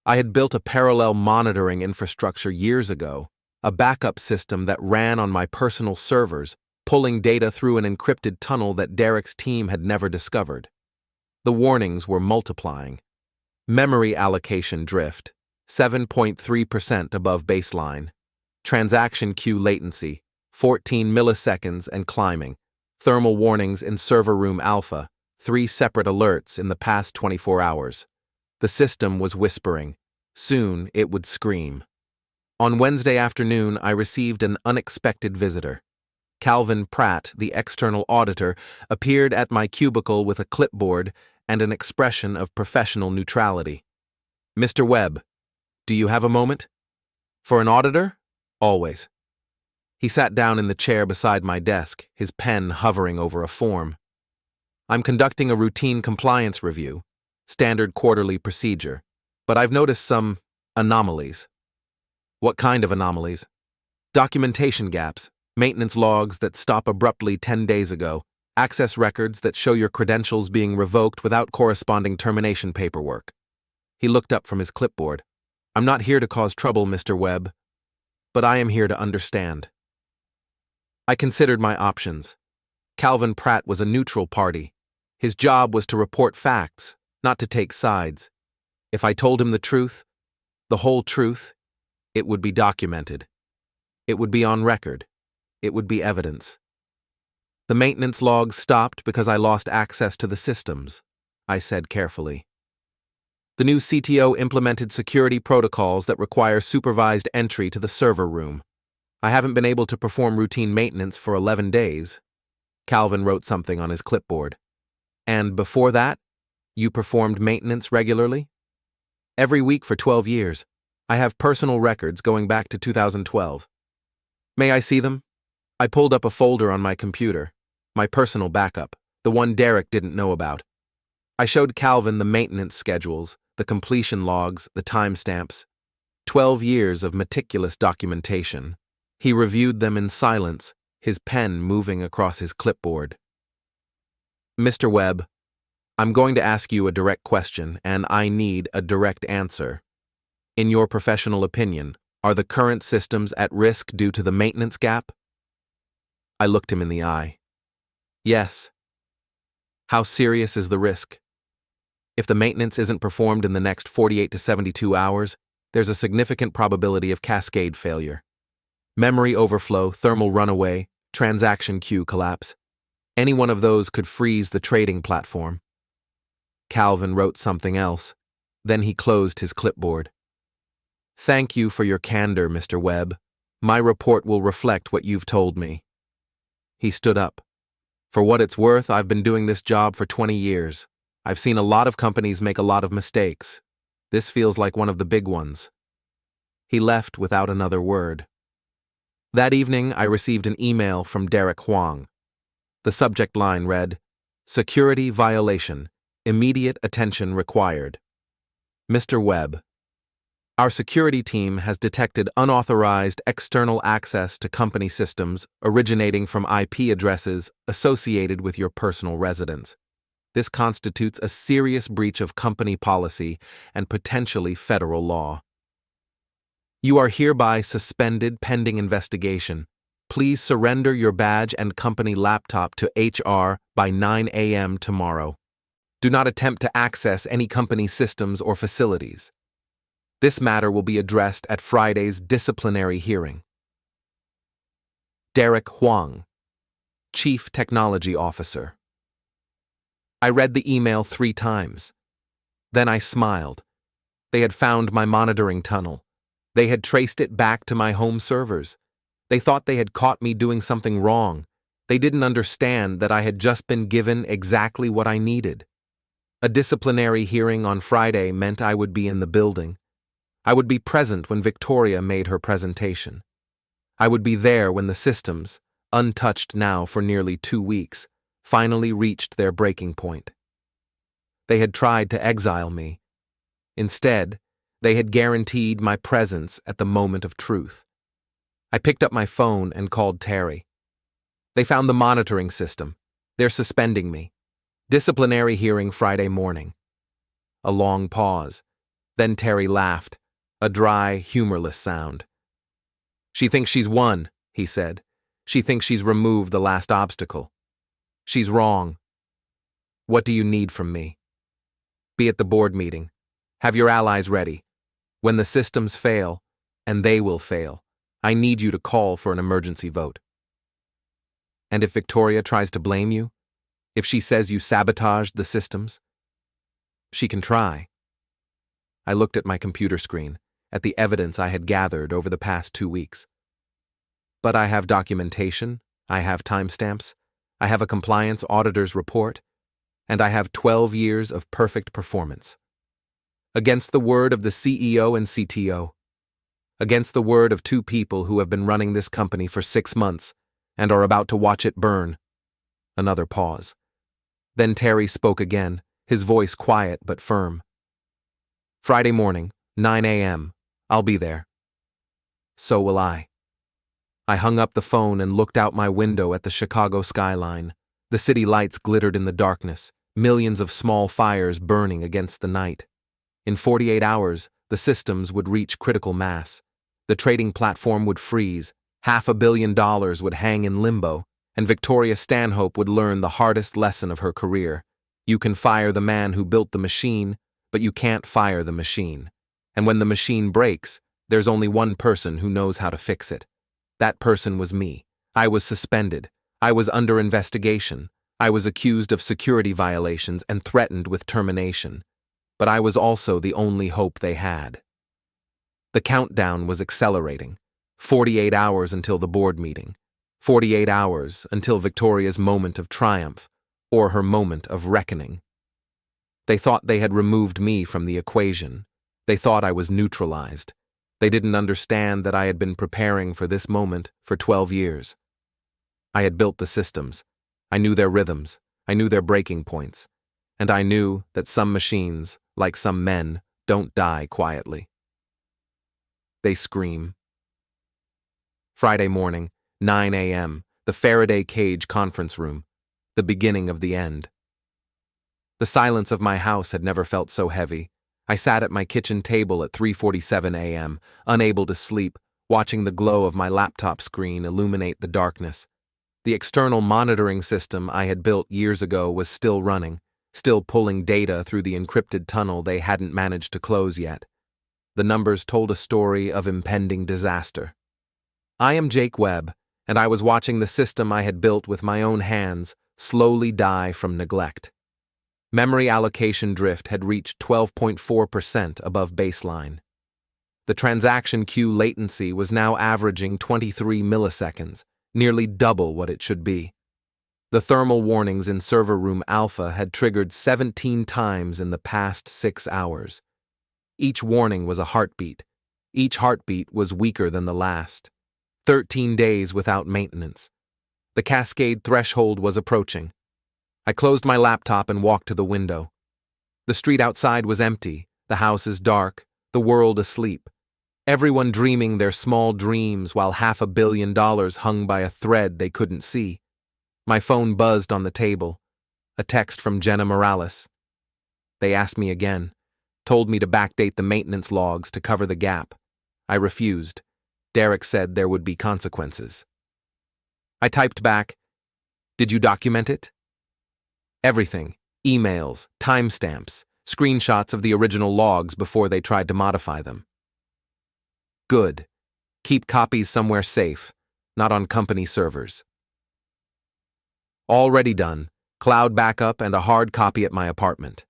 Speaker 1: I had built a parallel monitoring infrastructure years ago, a backup system that ran on my personal servers, pulling data through an encrypted tunnel that Derek's team had never discovered. The warnings were multiplying. Memory allocation drift, 7.3% above baseline. Transaction queue latency, 14 milliseconds and climbing. Thermal warnings in server room alpha, 3 separate alerts in the past 24 hours. The system was whispering. Soon it would scream. On Wednesday afternoon, I received an unexpected visitor. Calvin Pratt, the external auditor, appeared at my cubicle with a clipboard and an expression of professional neutrality. Mr. Webb, do you have a moment? For an auditor? Always. He sat down in the chair beside my desk, his pen hovering over a form. I'm conducting a routine compliance review, standard quarterly procedure, but I've noticed some anomalies. What kind of anomalies? Documentation gaps, maintenance logs that stop abruptly 10 days ago, access records that show your credentials being revoked without corresponding termination paperwork. He looked up from his clipboard. I'm not here to cause trouble, Mr. Webb, but I am here to understand. I considered my options. Calvin Pratt was a neutral party. His job was to report facts, not to take sides. If I told him the truth, the whole truth, it would be documented. It would be on record. It would be evidence. The maintenance logs stopped because I lost access to the systems, I said carefully. The new CTO implemented security protocols that require supervised entry to the server room. I haven't been able to perform routine maintenance for 11 days. Calvin wrote something on his clipboard. And before that, you performed maintenance regularly? Every week for 12 years. I have personal records going back to 2012. May I see them? I pulled up a folder on my computer, my personal backup, the one Derek didn't know about. I showed Calvin the maintenance schedules, the completion logs, the timestamps. 12 years of meticulous documentation. He reviewed them in silence, his pen moving across his clipboard. Mr. Webb, I'm going to ask you a direct question, and I need a direct answer. In your professional opinion, are the current systems at risk due to the maintenance gap? I looked him in the eye. Yes. How serious is the risk? If the maintenance isn't performed in the next 48 to 72 hours, there's a significant probability of cascade failure. Memory overflow, thermal runaway, transaction queue collapse. Any one of those could freeze the trading platform. Calvin wrote something else. Then he closed his clipboard. Thank you for your candor, Mr. Webb. My report will reflect what you've told me. He stood up. For what it's worth, I've been doing this job for 20 years. I've seen a lot of companies make a lot of mistakes. This feels like one of the big ones. He left without another word. That evening, I received an email from Derek Huang. The subject line read, Security violation. Immediate attention required. Mr. Webb, our security team has detected unauthorized external access to company systems originating from IP addresses associated with your personal residence. This constitutes a serious breach of company policy and potentially federal law. You are hereby suspended pending investigation. Please surrender your badge and company laptop to HR by 9 a.m. tomorrow. Do not attempt to access any company systems or facilities. This matter will be addressed at Friday's disciplinary hearing. Derek Huang, Chief Technology Officer. I read the email 3 times. Then I smiled. They had found my monitoring tunnel. They had traced it back to my home servers. They thought they had caught me doing something wrong. They didn't understand that I had just been given exactly what I needed. A disciplinary hearing on Friday meant I would be in the building. I would be present when Victoria made her presentation. I would be there when the systems, untouched now for nearly 2 weeks, finally reached their breaking point. They had tried to exile me. Instead, they had guaranteed my presence at the moment of truth. I picked up my phone and called Terry. They found the monitoring system. They're suspending me. Disciplinary hearing Friday morning. A long pause. Then Terry laughed, a dry, humorless sound. She thinks she's won, he said. She thinks she's removed the last obstacle. She's wrong. What do you need from me? Be at the board meeting. Have your allies ready. When the systems fail, and they will fail, I need you to call for an emergency vote. And if Victoria tries to blame you? If she says you sabotaged the systems? She can try. I looked at my computer screen, at the evidence I had gathered over the past 2 weeks. But I have documentation, I have timestamps, I have a compliance auditor's report, and I have 12 years of perfect performance. Against the word of the CEO and CTO. Against the word of 2 people who have been running this company for 6 months and are about to watch it burn. Another pause. Then Terry spoke again, his voice quiet but firm. Friday morning, 9 a.m. I'll be there. So will I. I hung up the phone and looked out my window at the Chicago skyline. The city lights glittered in the darkness, millions of small fires burning against the night. In 48 hours, the systems would reach critical mass. The trading platform would freeze, $500 million would hang in limbo, and Victoria Stanhope would learn the hardest lesson of her career. You can fire the man who built the machine, but you can't fire the machine. And when the machine breaks, there's only one person who knows how to fix it. That person was me. I was suspended. I was under investigation. I was accused of security violations and threatened with termination. But I was also the only hope they had. The countdown was accelerating. 48 hours until the board meeting. 48 hours until Victoria's moment of triumph, or her moment of reckoning. They thought they had removed me from the equation. They thought I was neutralized. They didn't understand that I had been preparing for this moment for 12 years. I had built the systems. I knew their rhythms. I knew their breaking points. And I knew that some machines, like some men, don't die quietly. They scream. Friday morning, 9 a.m., the Faraday Cage conference room, the beginning of the end. The silence of my house had never felt so heavy. I sat at my kitchen table at 3:47 a.m., unable to sleep, watching the glow of my laptop screen illuminate the darkness. The external monitoring system I had built years ago was still running, still pulling data through the encrypted tunnel they hadn't managed to close yet. The numbers told a story of impending disaster. I am Jake Webb, and I was watching the system I had built with my own hands slowly die from neglect. Memory allocation drift had reached 12.4% above baseline. The transaction queue latency was now averaging 23 milliseconds, nearly double what it should be. The thermal warnings in server room Alpha had triggered 17 times in the past 6 hours. Each warning was a heartbeat. Each heartbeat was weaker than the last. 13 days without maintenance. The cascade threshold was approaching. I closed my laptop and walked to the window. The street outside was empty, the houses dark, the world asleep. Everyone dreaming their small dreams while $500 million hung by a thread they couldn't see. My phone buzzed on the table. A text from Jenna Morales. They asked me again, told me to backdate the maintenance logs to cover the gap. I refused. Derek said there would be consequences. I typed back, "Did you document it?" Everything. Emails, timestamps, screenshots of the original logs before they tried to modify them. Good. Keep copies somewhere safe, not on company servers. Already done. Cloud backup and a hard copy at my apartment.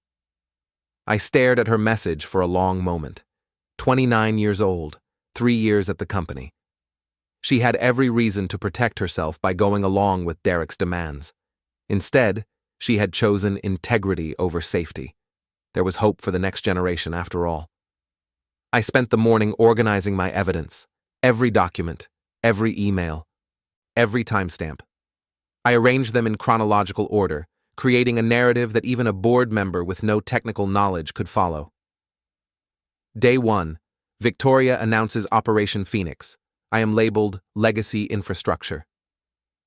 Speaker 1: I stared at her message for a long moment. 29 years old, 3 years at the company. She had every reason to protect herself by going along with Derek's demands. Instead, she had chosen integrity over safety. There was hope for the next generation after all. I spent the morning organizing my evidence, every document, every email, every timestamp. I arranged them in chronological order, creating a narrative that even a board member with no technical knowledge could follow. Day 1. Victoria announces Operation Phoenix. I am labeled Legacy Infrastructure.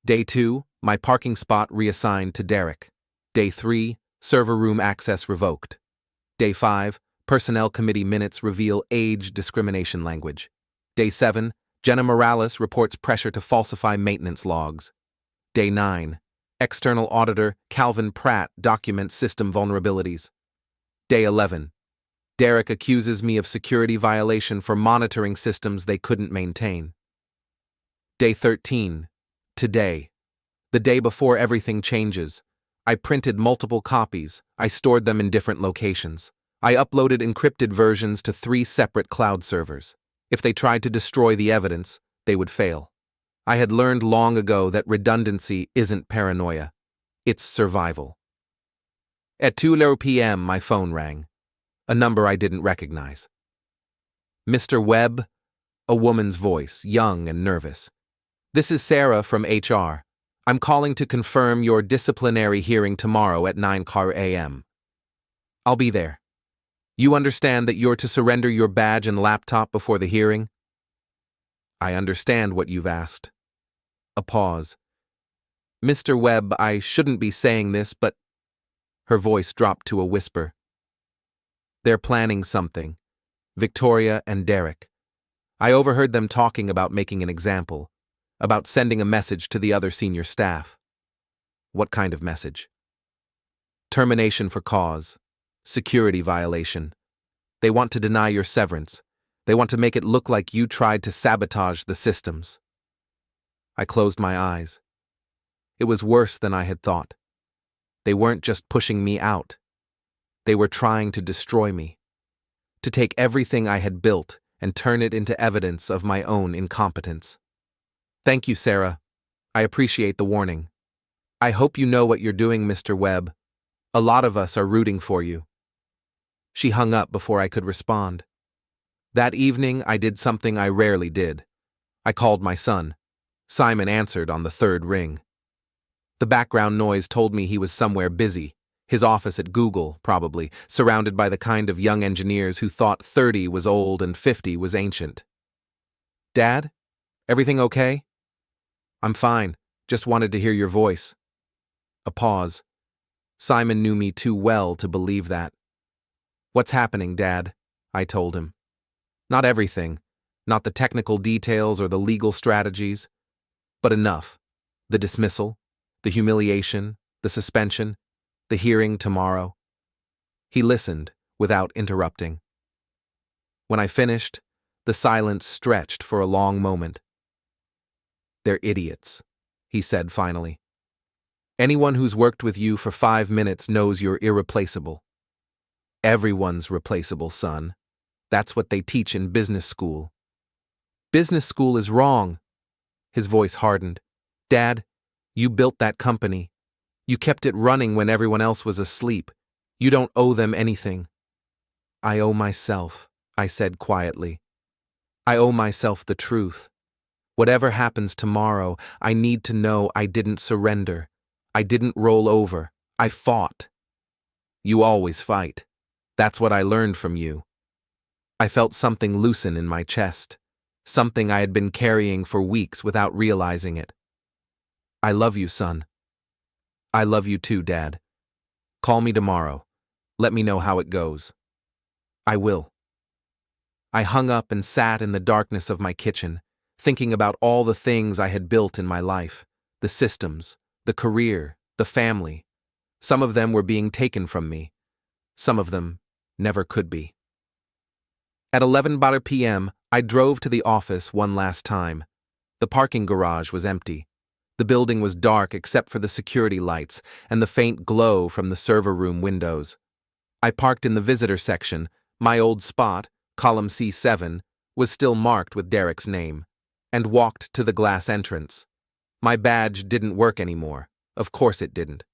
Speaker 1: Day 2. My parking spot reassigned to Derek. Day 3. Server room access revoked. Day 5. Personnel committee minutes reveal age discrimination language. Day 7. Jenna Morales reports pressure to falsify maintenance logs. Day 9. External auditor Calvin Pratt documents system vulnerabilities. Day 11. Derek accuses me of security violation for monitoring systems they couldn't maintain. Day 13. Today. The day before everything changes. I printed multiple copies. I stored them in different locations. I uploaded encrypted versions to 3 separate cloud servers. If they tried to destroy the evidence, they would fail. I had learned long ago that redundancy isn't paranoia. It's survival. At 2 p.m., my phone rang. A number I didn't recognize. "Mr. Webb?" A woman's voice, young and nervous. "This is Sarah from HR. I'm calling to confirm your disciplinary hearing tomorrow at 9 a.m. I'll be there. You understand that you're to surrender your badge and laptop before the hearing?" "I understand what you've asked." A pause. "Mr. Webb, I shouldn't be saying this, but—" Her voice dropped to a whisper. "They're planning something. Victoria and Derek. I overheard them talking about making an example, about sending a message to the other senior staff." "What kind of message?" "Termination for cause. Security violation. They want to deny your severance. They want to make it look like you tried to sabotage the systems." I closed my eyes. It was worse than I had thought. They weren't just pushing me out. They were trying to destroy me. To take everything I had built and turn it into evidence of my own incompetence. "Thank you, Sarah. I appreciate the warning. I hope you know what you're doing, Mr. Webb. A lot of us are rooting for you." She hung up before I could respond. That evening, I did something I rarely did. I called my son. Simon answered on the 3rd ring. The background noise told me he was somewhere busy, his office at Google, probably, surrounded by the kind of young engineers who thought 30 was old and 50 was ancient. "Dad? Everything okay?" "I'm fine. Just wanted to hear your voice." A pause. Simon knew me too well to believe that. "What's happening, Dad?" I told him. Not everything, not the technical details or the legal strategies, but enough. The dismissal, the humiliation, the suspension, the hearing tomorrow. He listened, without interrupting. When I finished, the silence stretched for a long moment. "They're idiots," he said finally. "Anyone who's worked with you for 5 minutes knows you're irreplaceable." "Everyone's replaceable, son. That's what they teach in business school." "Business school is wrong." His voice hardened. "Dad, you built that company. You kept it running when everyone else was asleep. You don't owe them anything." "I owe myself," I said quietly. "I owe myself the truth. Whatever happens tomorrow, I need to know I didn't surrender. I didn't roll over. I fought." "You always fight. That's what I learned from you." I felt something loosen in my chest, something I had been carrying for weeks without realizing it. "I love you, son." "I love you too, Dad. Call me tomorrow. Let me know how it goes." "I will." I hung up and sat in the darkness of my kitchen, thinking about all the things I had built in my life, the systems, the career, the family. Some of them were being taken from me. Some of them never could be. At 11 p.m., I drove to the office one last time. The parking garage was empty. The building was dark except for the security lights and the faint glow from the server room windows. I parked in the visitor section. My old spot, column C7, was still marked with Derek's name, and walked to the glass entrance. My badge didn't work anymore. Of course it didn't.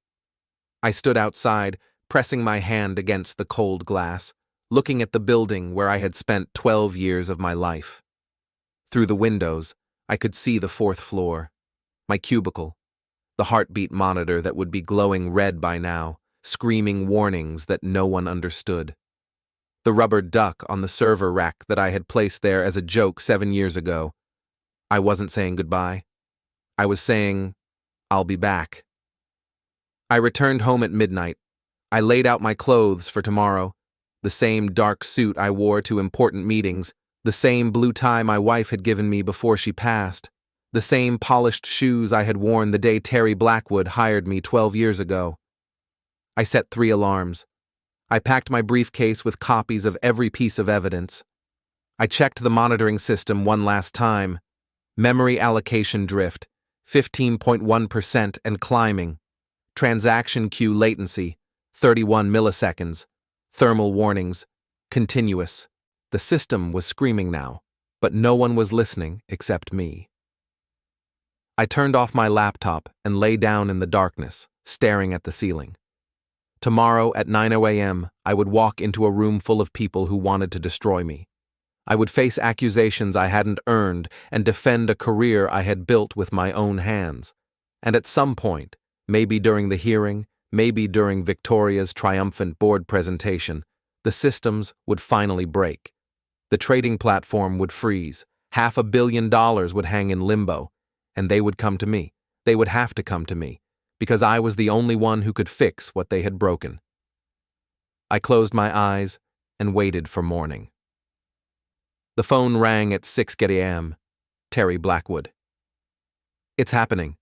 Speaker 1: I stood outside, pressing my hand against the cold glass, looking at the building where I had spent 12 years of my life. Through the windows, I could see the fourth floor, my cubicle, the heartbeat monitor that would be glowing red by now, screaming warnings that no one understood. The rubber duck on the server rack that I had placed there as a joke 7 years ago. I wasn't saying goodbye. I was saying, I'll be back. I returned home at midnight. I laid out my clothes for tomorrow. The same dark suit I wore to important meetings, the same blue tie my wife had given me before she passed, the same polished shoes I had worn the day Terry Blackwood hired me 12 years ago. I set 3 alarms. I packed my briefcase with copies of every piece of evidence. I checked the monitoring system one last time. Memory allocation drift, 15.1% and climbing. Transaction queue latency, 31 milliseconds. Thermal warnings, continuous. The system was screaming now, but no one was listening except me. I turned off my laptop and lay down in the darkness, staring at the ceiling. Tomorrow at 9 a.m., I would walk into a room full of people who wanted to destroy me. I would face accusations I hadn't earned and defend a career I had built with my own hands. And at some point, maybe during the hearing, maybe during Victoria's triumphant board presentation, the systems would finally break. The trading platform would freeze, $500 million would hang in limbo, and they would come to me. They would have to come to me, because I was the only one who could fix what they had broken. I closed my eyes and waited for morning. The phone rang at 6 a.m. Terry Blackwood. "It's happening,"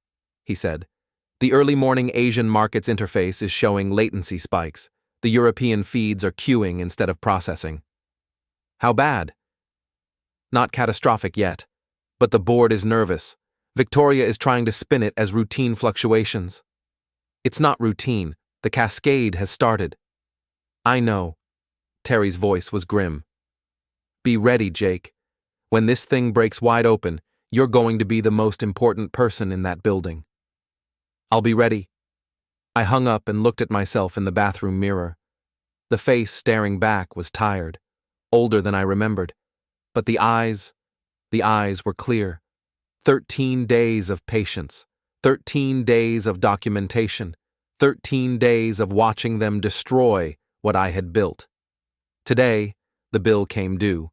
Speaker 1: he said. "The early morning Asian markets interface is showing latency spikes. The European feeds are queuing instead of processing." "How bad?" "Not catastrophic yet, but the board is nervous. Victoria is trying to spin it as routine fluctuations." "It's not routine. The cascade has started." "I know." Terry's voice was grim. "Be ready, Jake. When this thing breaks wide open, you're going to be the most important person in that building." "I'll be ready." I hung up and looked at myself in the bathroom mirror. The face staring back was tired, older than I remembered, but the eyes were clear. 13 days of patience, 13 days of documentation, 13 days of watching them destroy what I had built. Today, the bill came due.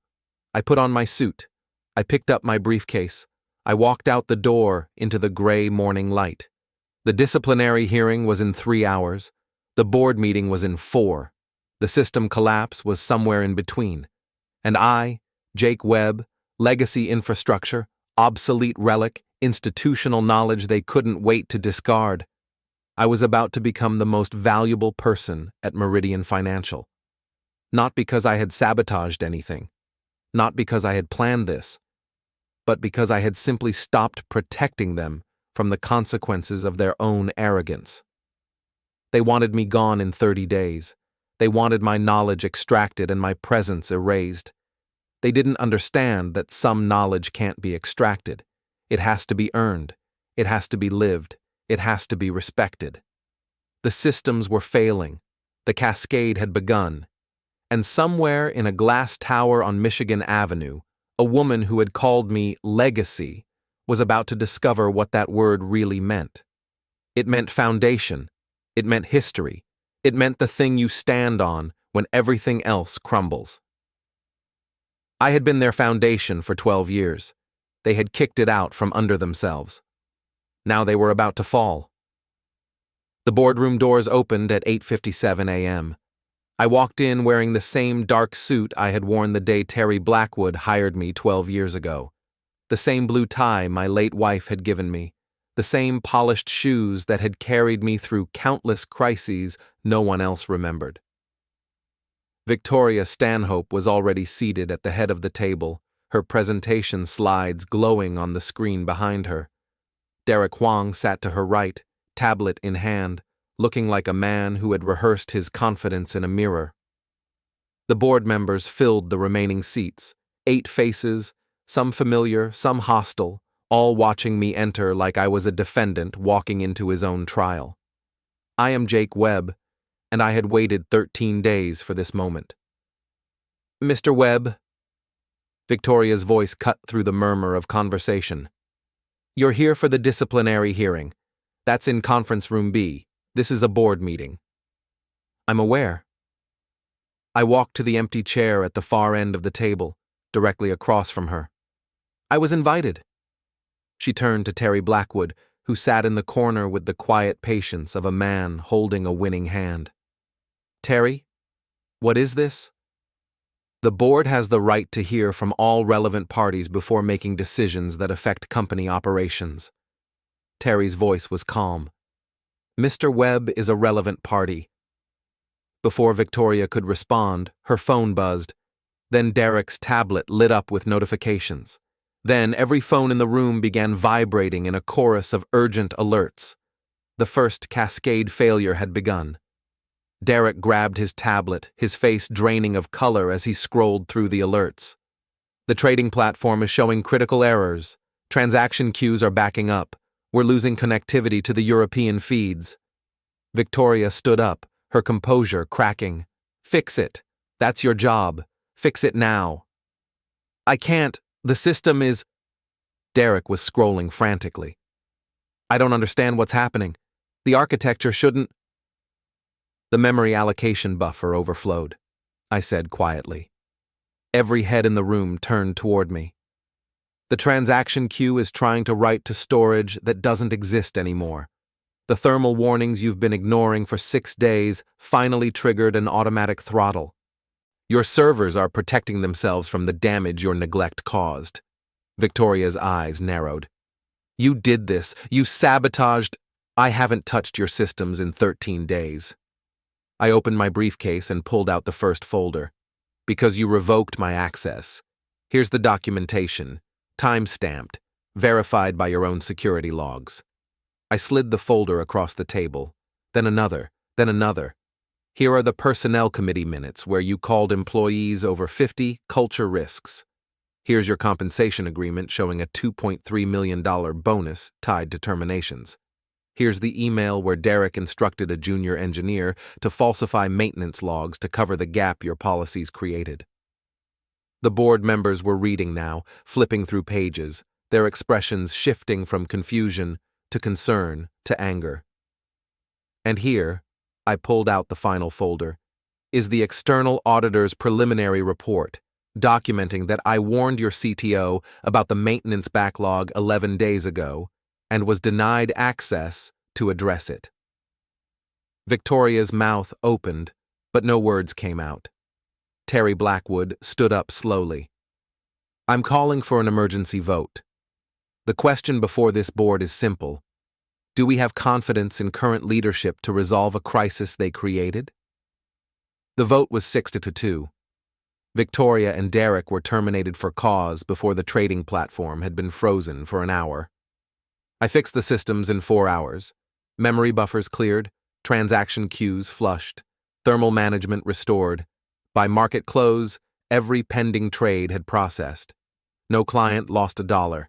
Speaker 1: I put on my suit. I picked up my briefcase. I walked out the door into the gray morning light. The disciplinary hearing was in 3 hours. The board meeting was in 4. The system collapse was somewhere in between. And I, Jake Webb, legacy infrastructure, obsolete relic, institutional knowledge they couldn't wait to discard. I was about to become the most valuable person at Meridian Financial. Not because I had sabotaged anything, not because I had planned this, but because I had simply stopped protecting them from the consequences of their own arrogance. They wanted me gone in 30 days. They wanted my knowledge extracted and my presence erased. They didn't understand that some knowledge can't be extracted. It has to be earned. It has to be lived. It has to be respected. The systems were failing. The cascade had begun. And somewhere in a glass tower on Michigan Avenue, a woman who had called me legacy was about to discover what that word really meant. It meant foundation. It meant history. It meant the thing you stand on when everything else crumbles. I had been their foundation for 12 years. They had kicked it out from under themselves. Now they were about to fall. The boardroom doors opened at 8:57 a.m. I walked in wearing the same dark suit I had worn the day Terry Blackwood hired me 12 years ago. The same blue tie my late wife had given me. the same polished shoes that had carried me through countless crises no one else remembered. Victoria Stanhope was already seated at the head of the table, her presentation slides glowing on the screen behind her. Derek Huang sat to her right, tablet in hand, looking like a man who had rehearsed his confidence in a mirror. The board members filled the remaining seats, 8 faces, some familiar, some hostile, all watching me enter like I was a defendant walking into his own trial. I am Jake Webb, and I had waited 13 days for this moment. Mr. Webb, Victoria's voice cut through the murmur of conversation. You're here for the disciplinary hearing. That's in conference room B. This is a board meeting. I'm aware. I walked to the empty chair at the far end of the table, directly across from her. I was invited. She turned to Terry Blackwood, who sat in the corner with the quiet patience of a man holding a winning hand. Terry, what is this? The board has the right to hear from all relevant parties before making decisions that affect company operations. Terry's voice was calm. Mr. Webb is a relevant party. Before Victoria could respond, her phone buzzed. Then Derek's tablet lit up with notifications. Then every phone in the room began vibrating in a chorus of urgent alerts. The first cascade failure had begun. Derek grabbed his tablet, his face draining of color as he scrolled through the alerts. The trading platform is showing critical errors. Transaction queues are backing up. We're losing connectivity to the European feeds. Victoria stood up, her composure cracking. Fix it. That's your job. Fix it now. I can't. The system is... Derek was scrolling frantically. I don't understand what's happening. The architecture shouldn't... The memory allocation buffer overflowed, I said quietly. Every head in the room turned toward me. The transaction queue is trying to write to storage that doesn't exist anymore. The thermal warnings you've been ignoring for 6 days finally triggered an automatic throttle. Your servers are protecting themselves from the damage your neglect caused. Victoria's eyes narrowed. You did this. You sabotaged. I haven't touched your systems in 13 days. I opened my briefcase and pulled out the first folder. Because you revoked my access. Here's the documentation, time-stamped, verified by your own security logs. I slid the folder across the table, then another, then another. Here are the Personnel Committee minutes where you called employees over 50 culture risks. Here's your compensation agreement showing a $2.3 million bonus tied to terminations. Here's the email where Derek instructed a junior engineer to falsify maintenance logs to cover the gap your policies created. The board members were reading now, flipping through pages, their expressions shifting from confusion to concern to anger. And here, I pulled out the final folder, is the external auditor's preliminary report, documenting that I warned your CTO about the maintenance backlog 11 days ago and was denied access to address it. Victoria's mouth opened, but no words came out. Terry Blackwood stood up slowly. I'm calling for an emergency vote. The question before this board is simple. Do we have confidence in current leadership to resolve a crisis they created? The vote was 6-2. Victoria and Derek were terminated for cause before the trading platform had been frozen for an hour. I fixed the systems in 4 hours. Memory buffers cleared, transaction queues flushed, thermal management restored. By market close, every pending trade had processed. No client lost $1.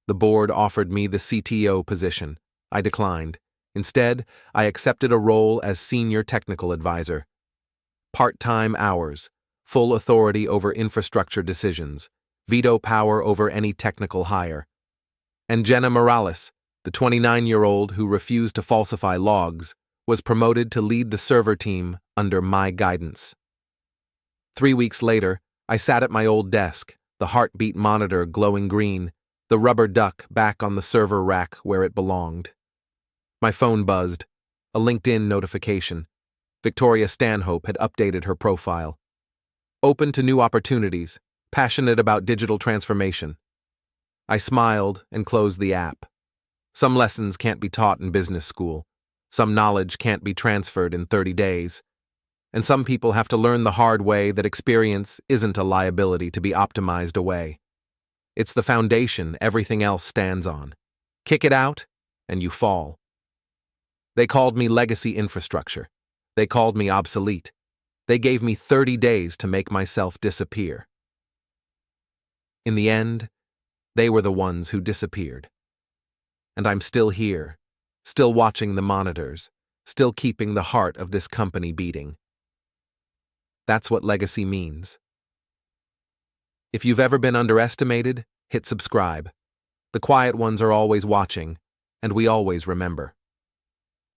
Speaker 1: The board offered me the CTO position. I declined. Instead, I accepted a role as senior technical advisor. Part-time hours, full authority over infrastructure decisions, veto power over any technical hire. And Jenna Morales, the 29-year-old who refused to falsify logs, was promoted to lead the server team under my guidance. 3 weeks later, I sat at my old desk, the heartbeat monitor glowing green, the rubber duck back on the server rack where it belonged. My phone buzzed, a LinkedIn notification. Victoria Stanhope had updated her profile. Open to new opportunities, passionate about digital transformation. I smiled and closed the app. Some lessons can't be taught in business school. Some knowledge can't be transferred in 30 days. And some people have to learn the hard way that experience isn't a liability to be optimized away. It's the foundation everything else stands on. Kick it out, and you fall. They called me legacy infrastructure. They called me obsolete. They gave me 30 days to make myself disappear. In the end, they were the ones who disappeared. And I'm still here, still watching the monitors, still keeping the heart of this company beating. That's what legacy means. If you've ever been underestimated, hit subscribe. The quiet ones are always watching, and we always remember.